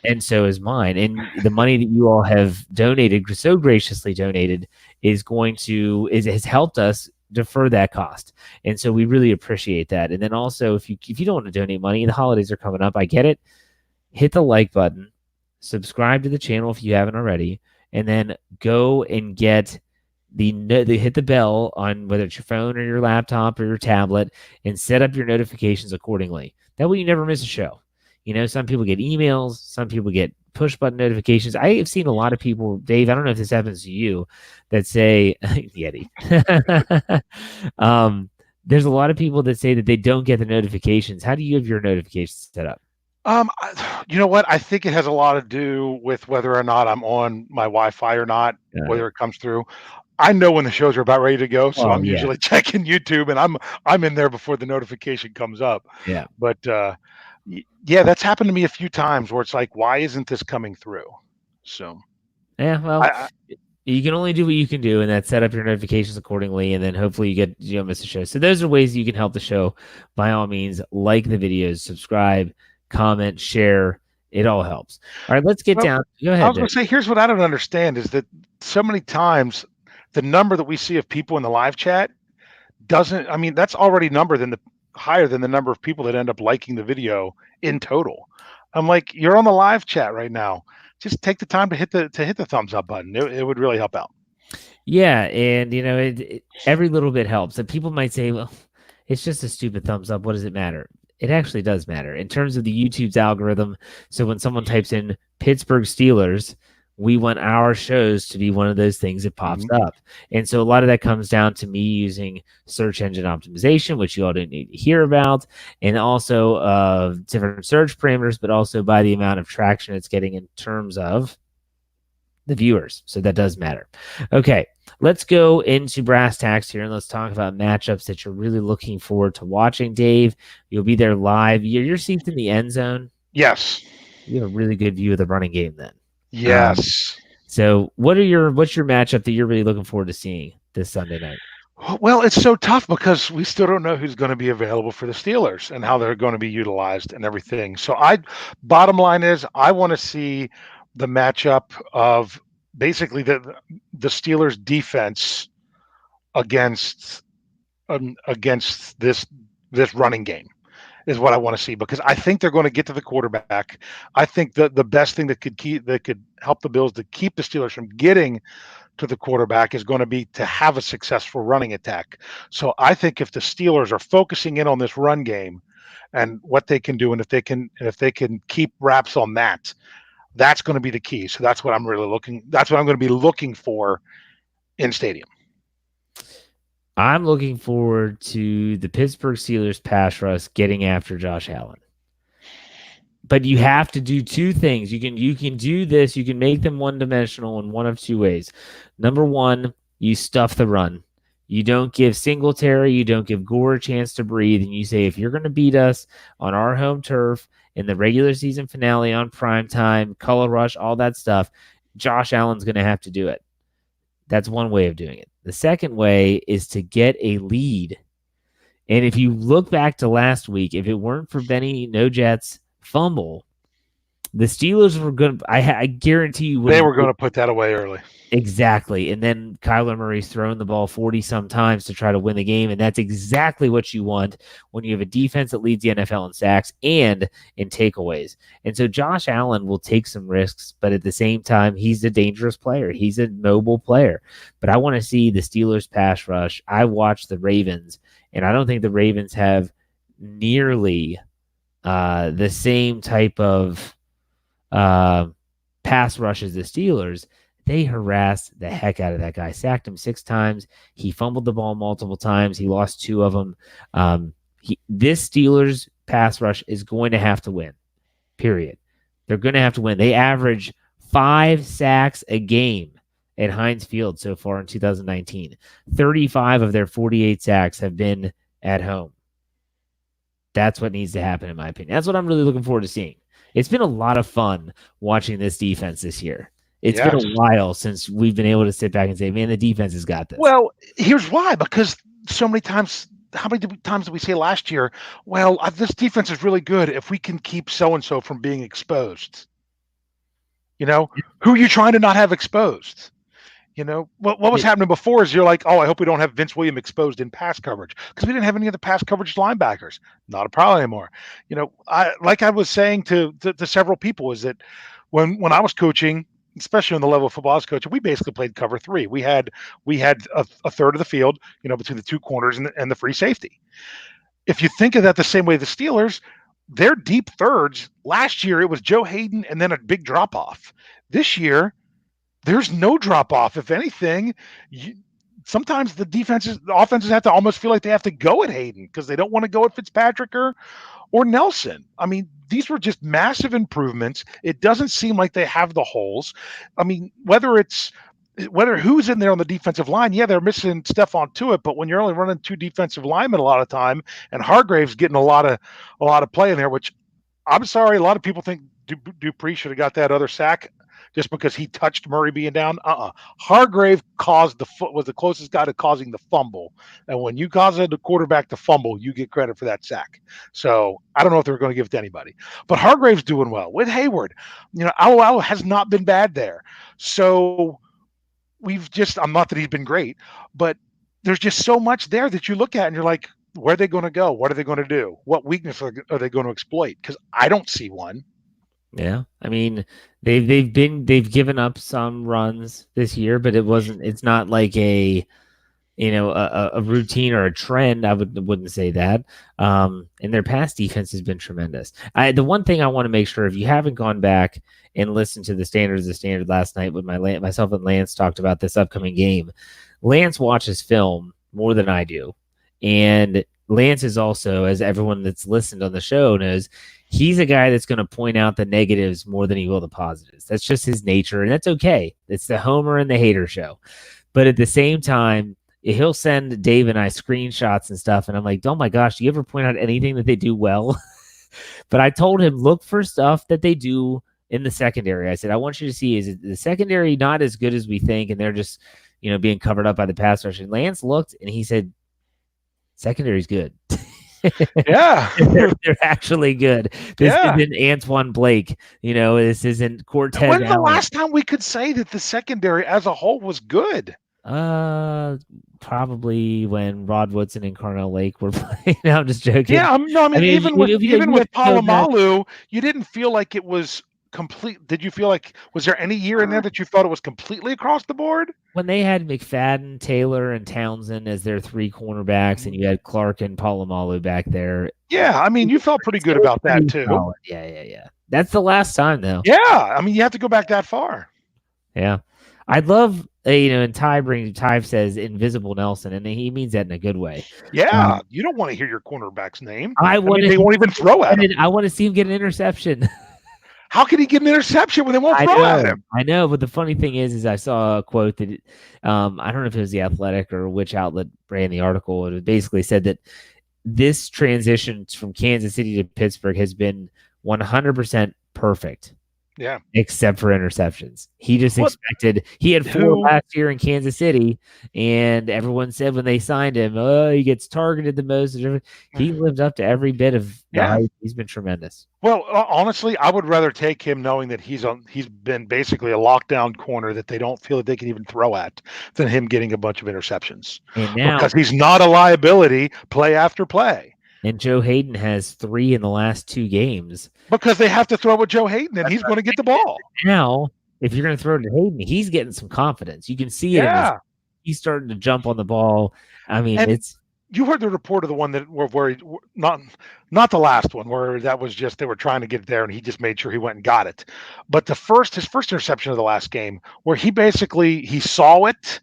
And so is mine. And the money that you all have donated, so graciously donated, has helped us defer that cost. And so we really appreciate that. And then also, if you don't want to donate money, the holidays are coming up, I get it. Hit the like button, subscribe to the channel if you haven't already, and then go and get hit the bell on whether it's your phone or your laptop or your tablet, and set up your notifications accordingly. That way you never miss a show. Some people get emails, some people get push button notifications. I have seen a lot of people, Dave, I don't know if this happens to you, that say, Yeti. There's a lot of people that say that they don't get the notifications. How do you have your notifications set up? You know what? I think it has a lot to do with whether or not I'm on my Wi-Fi or not, whether it comes through. I know when the shows are about ready to go, so I'm usually checking YouTube, and I'm in there before the notification comes up. Yeah. But yeah, that's happened to me a few times where it's like, why isn't this coming through? So yeah, well, you can only do what you can do, and that's set up your notifications accordingly, and then hopefully you don't miss a show. So those are ways you can help the show. By all means, like the videos, subscribe, comment, share. It all helps. All right, let's get down. Go ahead. I was going to say, here's what I don't understand is that so many times the number that we see of people in the live chat that's already higher than the number of people that end up liking the video in total. I'm like, you're on the live chat right now. Just take the time to hit the thumbs up button. It would really help out. Yeah, and every little bit helps. And people might say, well, it's just a stupid thumbs up. What does it matter? It actually does matter in terms of the YouTube's algorithm. So when someone types in Pittsburgh Steelers, we want our shows to be one of those things that pops up. And so a lot of that comes down to me using search engine optimization, which you all didn't need to hear about, and also different search parameters, but also by the amount of traction it's getting in terms of the viewers. So that does matter. Okay, let's go into brass tacks here, and let's talk about matchups that you're really looking forward to watching. Dave, you'll be there live. Your seat's in the end zone? Yes. you have a really good view of the running game then. Yes. So what's your matchup that you're really looking forward to seeing this Sunday night? Well, it's so tough because we still don't know who's going to be available for the Steelers and how they're going to be utilized and everything. So bottom line is I want to see the matchup of basically the Steelers defense against against this running game is what I want to see, because I think they're going to get to the quarterback. I think the best thing that could help the Bills to keep the Steelers from getting to the quarterback is going to be to have a successful running attack. So I think if the Steelers are focusing in on this run game and what they can do, and if they can keep wraps on that, that's going to be the key. So that's what I'm going to be looking for in stadium. I'm looking forward to the Pittsburgh Steelers pass rush getting after Josh Allen. But you have to do two things. You can do this. You can make them one-dimensional in one of two ways. Number one, you stuff the run. You don't give Singletary, you don't give Gore a chance to breathe, and you say, if you're going to beat us on our home turf in the regular season finale on primetime, color rush, all that stuff, Josh Allen's going to have to do it. That's one way of doing it. The second way is to get a lead. And if you look back to last week, if it weren't for Benny No Jets' fumble, the Steelers were going to, I guarantee you, they were going to put that away early. Exactly. And then Kyler Murray's thrown the ball 40-some times to try to win the game. And that's exactly what you want when you have a defense that leads the NFL in sacks and in takeaways. And so Josh Allen will take some risks, but at the same time, he's a dangerous player. He's a mobile player. But I want to see the Steelers pass rush. I watched the Ravens, and I don't think the Ravens have nearly the same type of pass rush as the Steelers. They harassed the heck out of that guy, sacked him 6 times. He fumbled the ball multiple times. He lost 2 of them. This Steelers pass rush is going to have to win, period. They're going to have to win. They average 5 sacks a game at Heinz Field so far in 2019. 35 of their 48 sacks have been at home. That's what needs to happen, in my opinion. That's what I'm really looking forward to seeing. It's been a lot of fun watching this defense this year. It's been a while since we've been able to sit back and say, man, the defense has got this. Well, here's why. Because so many times, how many times did we say last year, well, this defense is really good if we can keep so-and-so from being exposed? You know, who are you trying to not have exposed? You know, what was happening before is you're like, oh, I hope we don't have Vince Williams exposed in pass coverage, because we didn't have any of the pass coverage linebackers. Not a problem anymore. You know, I was saying to several people, is that when I was coaching, especially on the level of football I was coaching, we basically played cover 3. We had a third of the field, you know, between the 2 corners and the free safety. If you think of that the same way the Steelers, their deep thirds, last year it was Joe Hayden and then a big drop off. This year, there's no drop off. If anything, sometimes the offenses have to almost feel like they have to go at Hayden because they don't want to go at Fitzpatrick or Nelson. I mean, these were just massive improvements. It doesn't seem like they have the holes. I mean, whether who's in there on the defensive line, yeah, they're missing Stephon Tuitt, but when you're only running 2 defensive linemen a lot of time, and Hargrave's getting a lot of play in there, which I'm sorry, a lot of people think Dupree should have got that other sack just because he touched Murray being down. Hargrave was the closest guy to causing the fumble. And when you cause the quarterback to fumble, you get credit for that sack. So I don't know if they're going to give it to anybody. But Hargrave's doing well. With Hayward, you know, Alualu has not been bad there. So I'm not that he's been great, but there's just so much there that you look at and you're like, where are they going to go? What are they going to do? What weakness are they going to exploit? Because I don't see one. Yeah, I mean, they've given up some runs this year, but it's not like a routine or a trend. I wouldn't say that. And their pass defense has been tremendous. The one thing I want to make sure, if you haven't gone back and listened to the standard last night when myself and Lance talked about this upcoming game, Lance watches film more than I do, and Lance is also, as everyone that's listened on the show knows, he's a guy that's going to point out the negatives more than he will the positives. That's just his nature, and that's okay. It's the homer and the hater show. But at the same time, he'll send Dave and I screenshots and stuff, and I'm like, oh my gosh, do you ever point out anything that they do well? But I told him, look for stuff that they do in the secondary. I said, I want you to see, is the secondary not as good as we think, and they're just, being covered up by the pass rush. And Lance looked and he said, secondary's good. Yeah. they're actually good. This Yeah. isn't Antoine Blake. This isn't Cortez When's the Allen. last time we could say that the secondary as a whole was good? Probably when Rod Woodson and Carnell Lake were playing. No, I'm just joking. Yeah, even with Palomalu, you didn't feel like it was complete. Did you feel like, was there any year in there that you thought it was completely across the board? When they had McFadden, Taylor, and Townsend as their three cornerbacks, and you had Clark and Palomalu back there. Yeah, I mean, you felt pretty good about that too. Solid. Yeah. That's the last time, though. Yeah, I mean, you have to go back that far. Yeah. I'd love, and Ty says Invisible Nelson, and he means that in a good way. Yeah, you don't want to hear your cornerback's name. They won't even throw at him. I want to see him get an interception. How can he get an interception when they won't throw at him? I know, but the funny thing is I saw a quote that, I don't know if it was The Athletic or which outlet ran the article. It basically said that this transition from Kansas City to Pittsburgh has been 100% perfect. Yeah. Except for interceptions. He just expected, he had 4 last year in Kansas City, and everyone said when they signed him, he gets targeted the most. He lived up to every bit of he's been tremendous. Well, honestly, I would rather take him knowing that he's been basically a lockdown corner that they don't feel that they can even throw at, than him getting a bunch of interceptions. And now, because he's not a liability play after play. And Joe Hayden has 3 in the last 2 games. Because they have to throw at Joe Hayden, and he's going to get the ball. Now, if you're going to throw it to Hayden, he's getting some confidence. You can see it. He's starting to jump on the ball. I mean, you heard the report of the one that where not the last one where that was just they were trying to get there and he just made sure he went and got it. But his first interception of the last game, where he saw it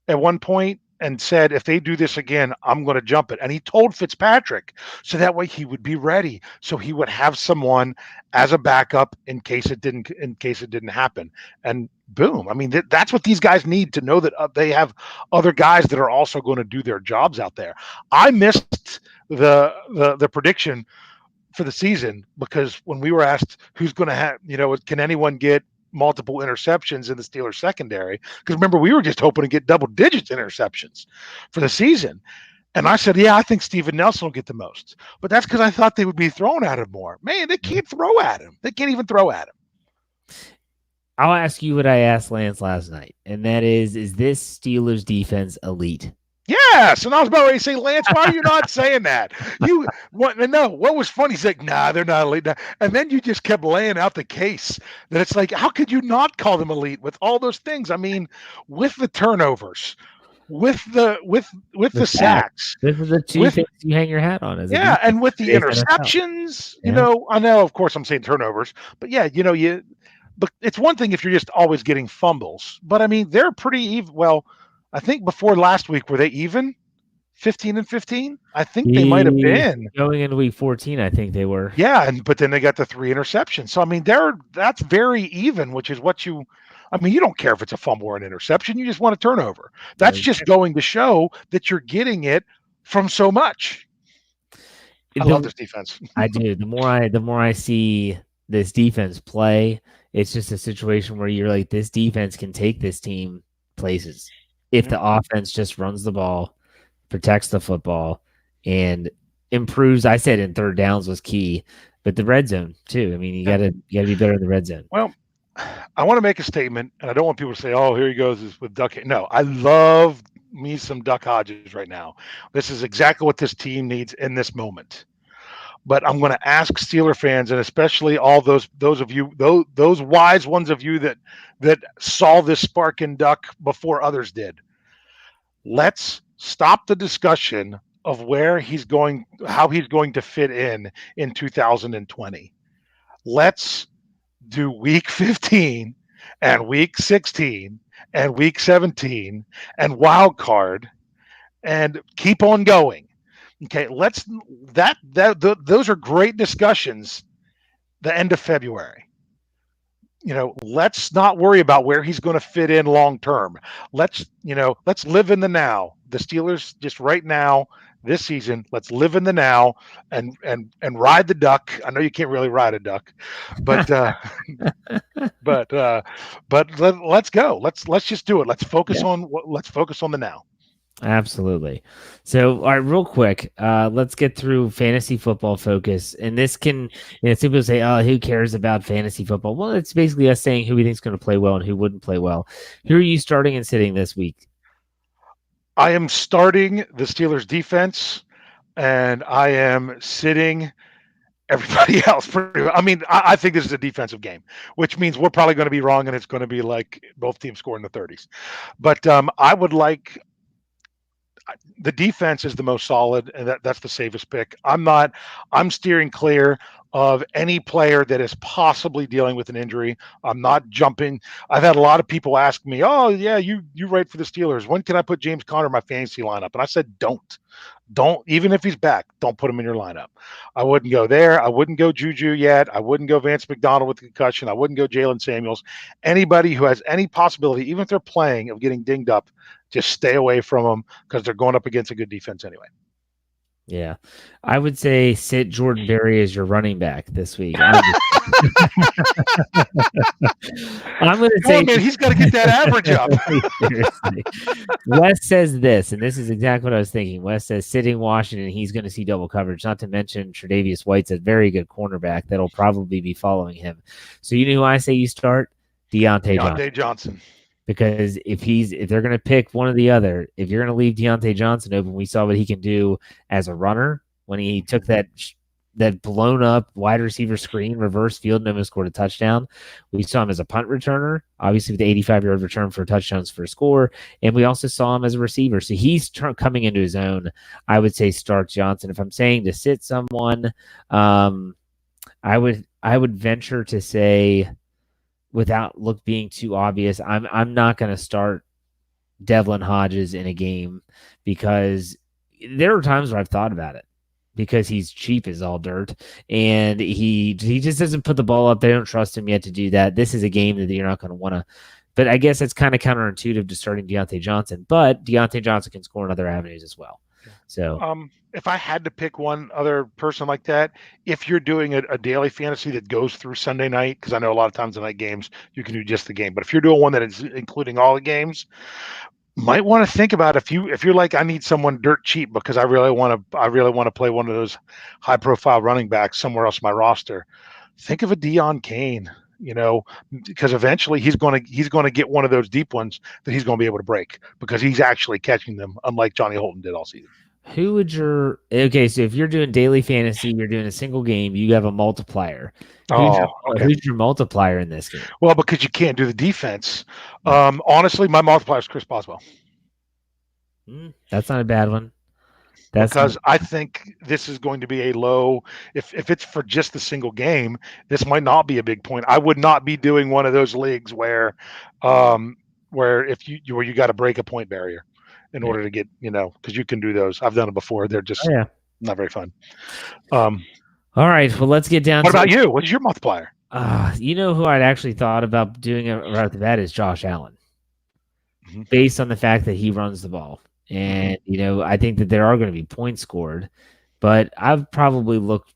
at one point and said, if they do this again, I'm going to jump it. And he told Fitzpatrick so that way he would be ready. So he would have someone as a backup in case it didn't happen. And boom. I mean, that's what these guys need to know, that they have other guys that are also going to do their jobs out there. I missed the prediction for the season because when we were asked who's going to have, can anyone get multiple interceptions in the Steelers secondary? Because remember, we were just hoping to get double digits interceptions for the season. And I said, I think Steven Nelson will get the most. But that's because I thought they would be thrown at him more. Man, they can't throw at him. They can't even throw at him. I'll ask you what I asked Lance last night, and that is this Steelers defense elite? Yes, and I was about ready to say, Lance, why are you not saying that? What was funny? He's like, nah, they're not elite. And then you just kept laying out the case that it's like, how could you not call them elite with all those things? I mean, with the turnovers, with the sacks. This is the two things you hang your hat on. And with the interceptions, I know, of course, I'm saying turnovers, but but it's one thing if you're just always getting fumbles. But I mean, they're pretty even. Well, I think before last week, were they even 15-15? I think they might have been going into week 14. I think they were. Yeah, but then they got the 3 interceptions. So I mean, that's very even, which is what you. I mean, you don't care if it's a fumble or an interception. You just want a turnover. That's just going to show that you're getting it from so much. I love this defense. I do. The more I see this defense play, it's just a situation where you're like, this defense can take this team places if the offense just runs the ball, protects the football, and improves. I said in third downs was key, but the red zone too. I mean, you gotta be better in the red zone. Well, I want to make a statement, and I don't want people to say, "Oh, here he goes with Duck." No, I love me some Duck Hodges right now. This is exactly what this team needs in this moment. But I'm going to ask Steeler fans, and especially all those of you, those wise ones of you that saw this spark in Duck before others did. Let's stop the discussion of how he's going to fit in 2020. Let's do week 15 and week 16 and week 17 and wild card and keep on going. Okay, those are great discussions the end of February. Let's not worry about where he's going to fit in long term. Let's live in the now. The Steelers just right now, this season. Let's live in the now and ride the duck. I know you can't really ride a duck, but but let's go. Let's just do it. Let's focus Yeah. on the now. Absolutely. So, all right, real quick, let's get through fantasy football focus. And this can, some people say, oh, who cares about fantasy football? Well, it's basically us saying who we think is going to play well and who wouldn't play well. Who are you starting and sitting this week? I am starting the Steelers defense, and I am sitting everybody else. I mean, I think this is a defensive game, which means we're probably going to be wrong, and it's going to be like both teams score in the 30s. But I would like the defense is the most solid, and that's the safest pick. I'm steering clear of any player that is possibly dealing with an injury. I'm not jumping. I've had a lot of people ask me, oh yeah, you write for the Steelers. When can I put James Conner in my fantasy lineup? And I said, don't, even if he's back, don't put him in your lineup. I wouldn't go there. I wouldn't go Juju yet. I wouldn't go Vance McDonald with concussion. I wouldn't go Jalen Samuels. Anybody who has any possibility, even if they're playing, of getting dinged up, just stay away from them because they're going up against a good defense anyway. Yeah. I would say sit Jordan Berry as your running back this week. I'm going to say, man, he's got to get that average up. Wes says this, and this is exactly what I was thinking. Wes says sitting Washington, he's going to see double coverage. Not to mention Tre'Davious White's a very good cornerback that'll probably be following him. So you know who I say you start? Deontay Johnson. Because if they're going to pick one or the other, if you're going to leave Deontay Johnson open, we saw what he can do as a runner when he took that blown up wide receiver screen, reverse field, and almost scored a touchdown. We saw him as a punt returner, obviously with the 85-yard return for touchdowns for a score, and we also saw him as a receiver. So he's coming into his own. I would say start Johnson. If I'm saying to sit someone, I would venture to say, without being too obvious, I'm not going to start Devlin Hodges in a game because there are times where I've thought about it because he's cheap as all dirt and he just doesn't put the ball up. They don't trust him yet to do that. This is a game that you're not going to want to. But I guess it's kind of counterintuitive to starting Deontay Johnson. But Deontay Johnson can score in other avenues as well. So if I had to pick one other person like that, if you're doing a daily fantasy that goes through Sunday night, because I know a lot of times in night games you can do just the game, but if you're doing one that is including all the games, might want to think about if you're like, I need someone dirt cheap because I really want to play one of those high profile running backs somewhere else in my roster. Think of a Deion Kane, because eventually he's going to get one of those deep ones that he's going to be able to break because he's actually catching them, unlike Johnny Holton did all season. Who would so if you're doing daily fantasy, you're doing a single game, you have a multiplier. Who's your multiplier in this game? Well, because you can't do the defense. Honestly, my multiplier is Chris Boswell. That's not a bad one. I think this is going to be a low. If it's for just the single game, this might not be a big point. I would not be doing one of those leagues where you got to break a point barrier in order to get, because you can do those. I've done it before. They're just not very fun. All right. Well, let's get down to... What about you? What's your multiplier? Who I'd actually thought about doing right off the bat is Josh Allen, based on the fact that he runs the ball. And, I think that there are going to be points scored. But I've probably looked...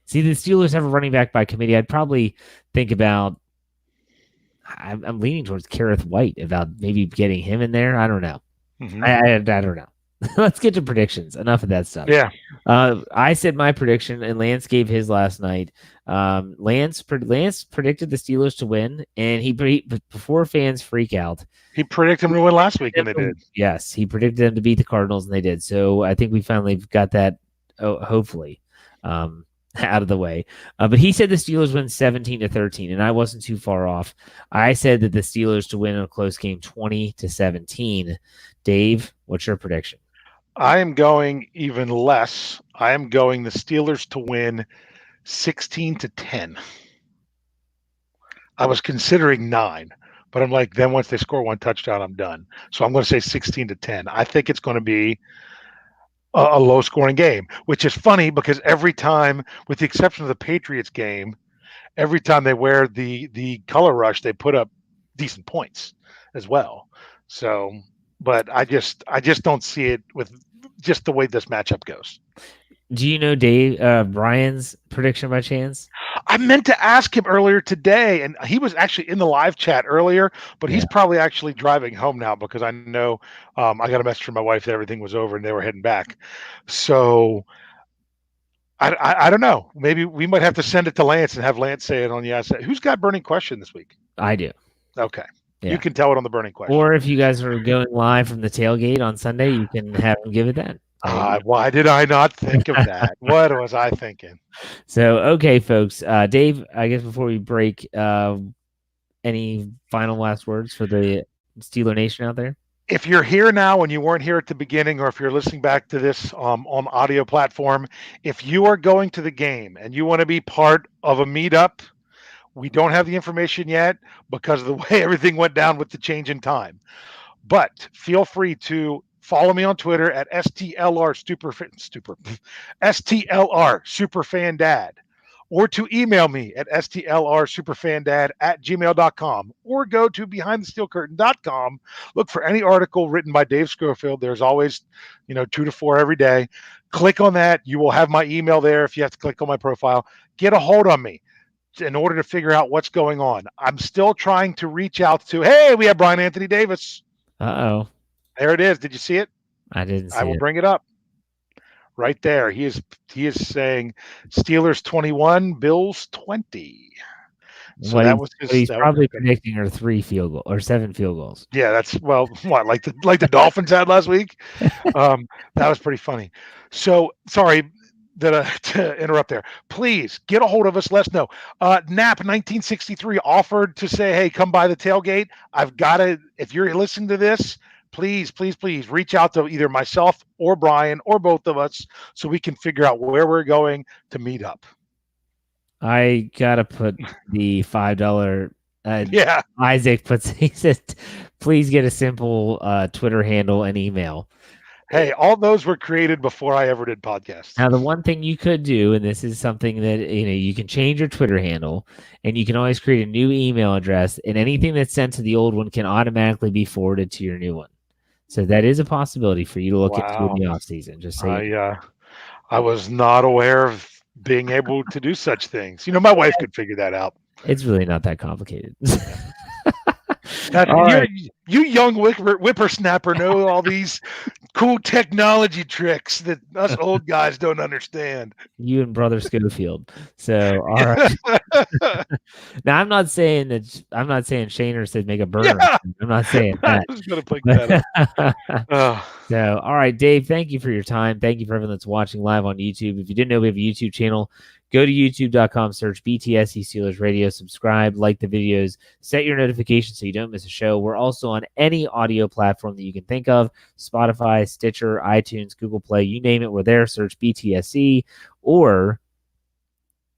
See, the Steelers have a running back by committee. I'd probably think about... I'm leaning towards Kareth White, about maybe getting him in there. I don't know. I don't know. Let's get to predictions. Enough of that stuff. Yeah. I said my prediction, and Lance gave his last night. Lance predicted the Steelers to win, and before fans freak out, he predicted them to win last week, and they did. Yes, he predicted them to beat the Cardinals, and they did. So I think we finally got that, hopefully, out of the way. But he said the Steelers win 17-13, and I wasn't too far off. I said that the Steelers to win in a close game 20-17. Dave, what's your prediction? I am going even less. I am going the Steelers to win 16-10. I was considering 9, but I'm like, then once they score one touchdown, I'm done. So I'm going to say 16-10. I think it's going to be a low-scoring game, which is funny because every time, with the exception of the Patriots game, every time they wear the color rush, they put up decent points as well. So, but I just don't see it with just the way this matchup goes. Do you know Brian's prediction by chance? I meant to ask him earlier today, and he was actually in the live chat earlier, but he's probably actually driving home now because I know I got a message from my wife that everything was over and they were heading back. So I don't know. Maybe we might have to send it to Lance and have Lance say it on the outside. Who's got burning question this week? I do. Okay. Yeah. You can tell it on the burning question. Or if you guys are going live from the tailgate on Sunday, you can have him give it then. Why did I not think of that? What was I thinking? So, okay, folks. Dave, I guess before we break, any final last words for the Steeler Nation out there? If you're here now and you weren't here at the beginning, or if you're listening back to this on audio platform, if you are going to the game and you want to be part of a meetup, we don't have the information yet because of the way everything went down with the change in time. But feel free to follow me on Twitter at STLR Superfandad, or to email me at stlrsuperfandad@gmail.com, or go to behindthesteelcurtain.com. Look for any article written by Dave Schofield. There's always, 2 to 4 every day. Click on that. You will have my email there if you have to click on my profile. Get a hold on me in order to figure out what's going on. I'm still trying to reach out to, hey, we have Brian Anthony Davis. Uh-oh. There it is. Did you see it? I didn't see it. I will bring it up. Right there. He is saying Steelers 21, Bills 20. So well, that was he's probably predicting her 3 field goals or 7 field goals. Yeah, that's like the Dolphins had last week. That was pretty funny. So sorry to interrupt there. Please get a hold of us. Let us know. Nap 1963 offered to say, hey, come by the tailgate. I've got to, if you're listening to this, please reach out to either myself or Brian or both of us so we can figure out where we're going to meet up. I got to put the $5. Yeah. Isaac he says, please get a simple Twitter handle and email. Hey, all those were created before I ever did podcasts. Now, the one thing you could do, and this is something that, you can change your Twitter handle, and you can always create a new email address, and anything that's sent to the old one can automatically be forwarded to your new one. So that is a possibility for you to look into in the off season. Just say, I was not aware of being able to do such things. My wife could figure that out. It's really not that complicated. You young whippersnapper know all these cool technology tricks that us old guys don't understand. You and Brother Schofield. So, all right. Now, I'm not saying Shaner said make a burner. Yeah. I'm not saying that. I was going to pick that up. So, all right, Dave, thank you for your time. Thank you for everyone that's watching live on YouTube. If you didn't know, we have a YouTube channel. Go to youtube.com, search BTSC Steelers Radio, subscribe, like the videos, set your notifications so you don't miss a show. We're also on any audio platform that you can think of, Spotify, Stitcher, iTunes, Google Play, you name it, we're there. Search BTSC or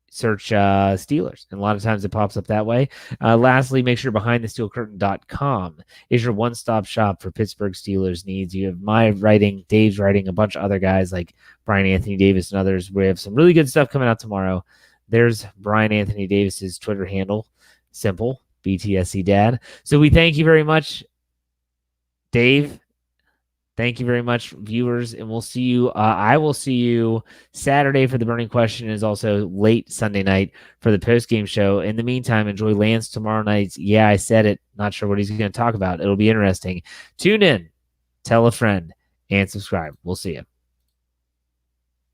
search Steelers. And a lot of times it pops up that way. Lastly, make sure BehindTheSteelCurtain.com is your one-stop shop for Pittsburgh Steelers needs. You have my writing, Dave's writing, a bunch of other guys like Brian Anthony Davis and others. We have some really good stuff coming out tomorrow. There's Brian Anthony Davis's Twitter handle. Simple, BTSC Dad. So we thank you very much, Dave. Thank you very much, viewers, and we'll see you. I will see you Saturday for the burning question, and is also late Sunday night for the post-game show. In the meantime, enjoy Lance tomorrow night's Yeah, I Said It. Not sure what he's going to talk about. It'll be interesting. Tune in, tell a friend, and subscribe. We'll see you.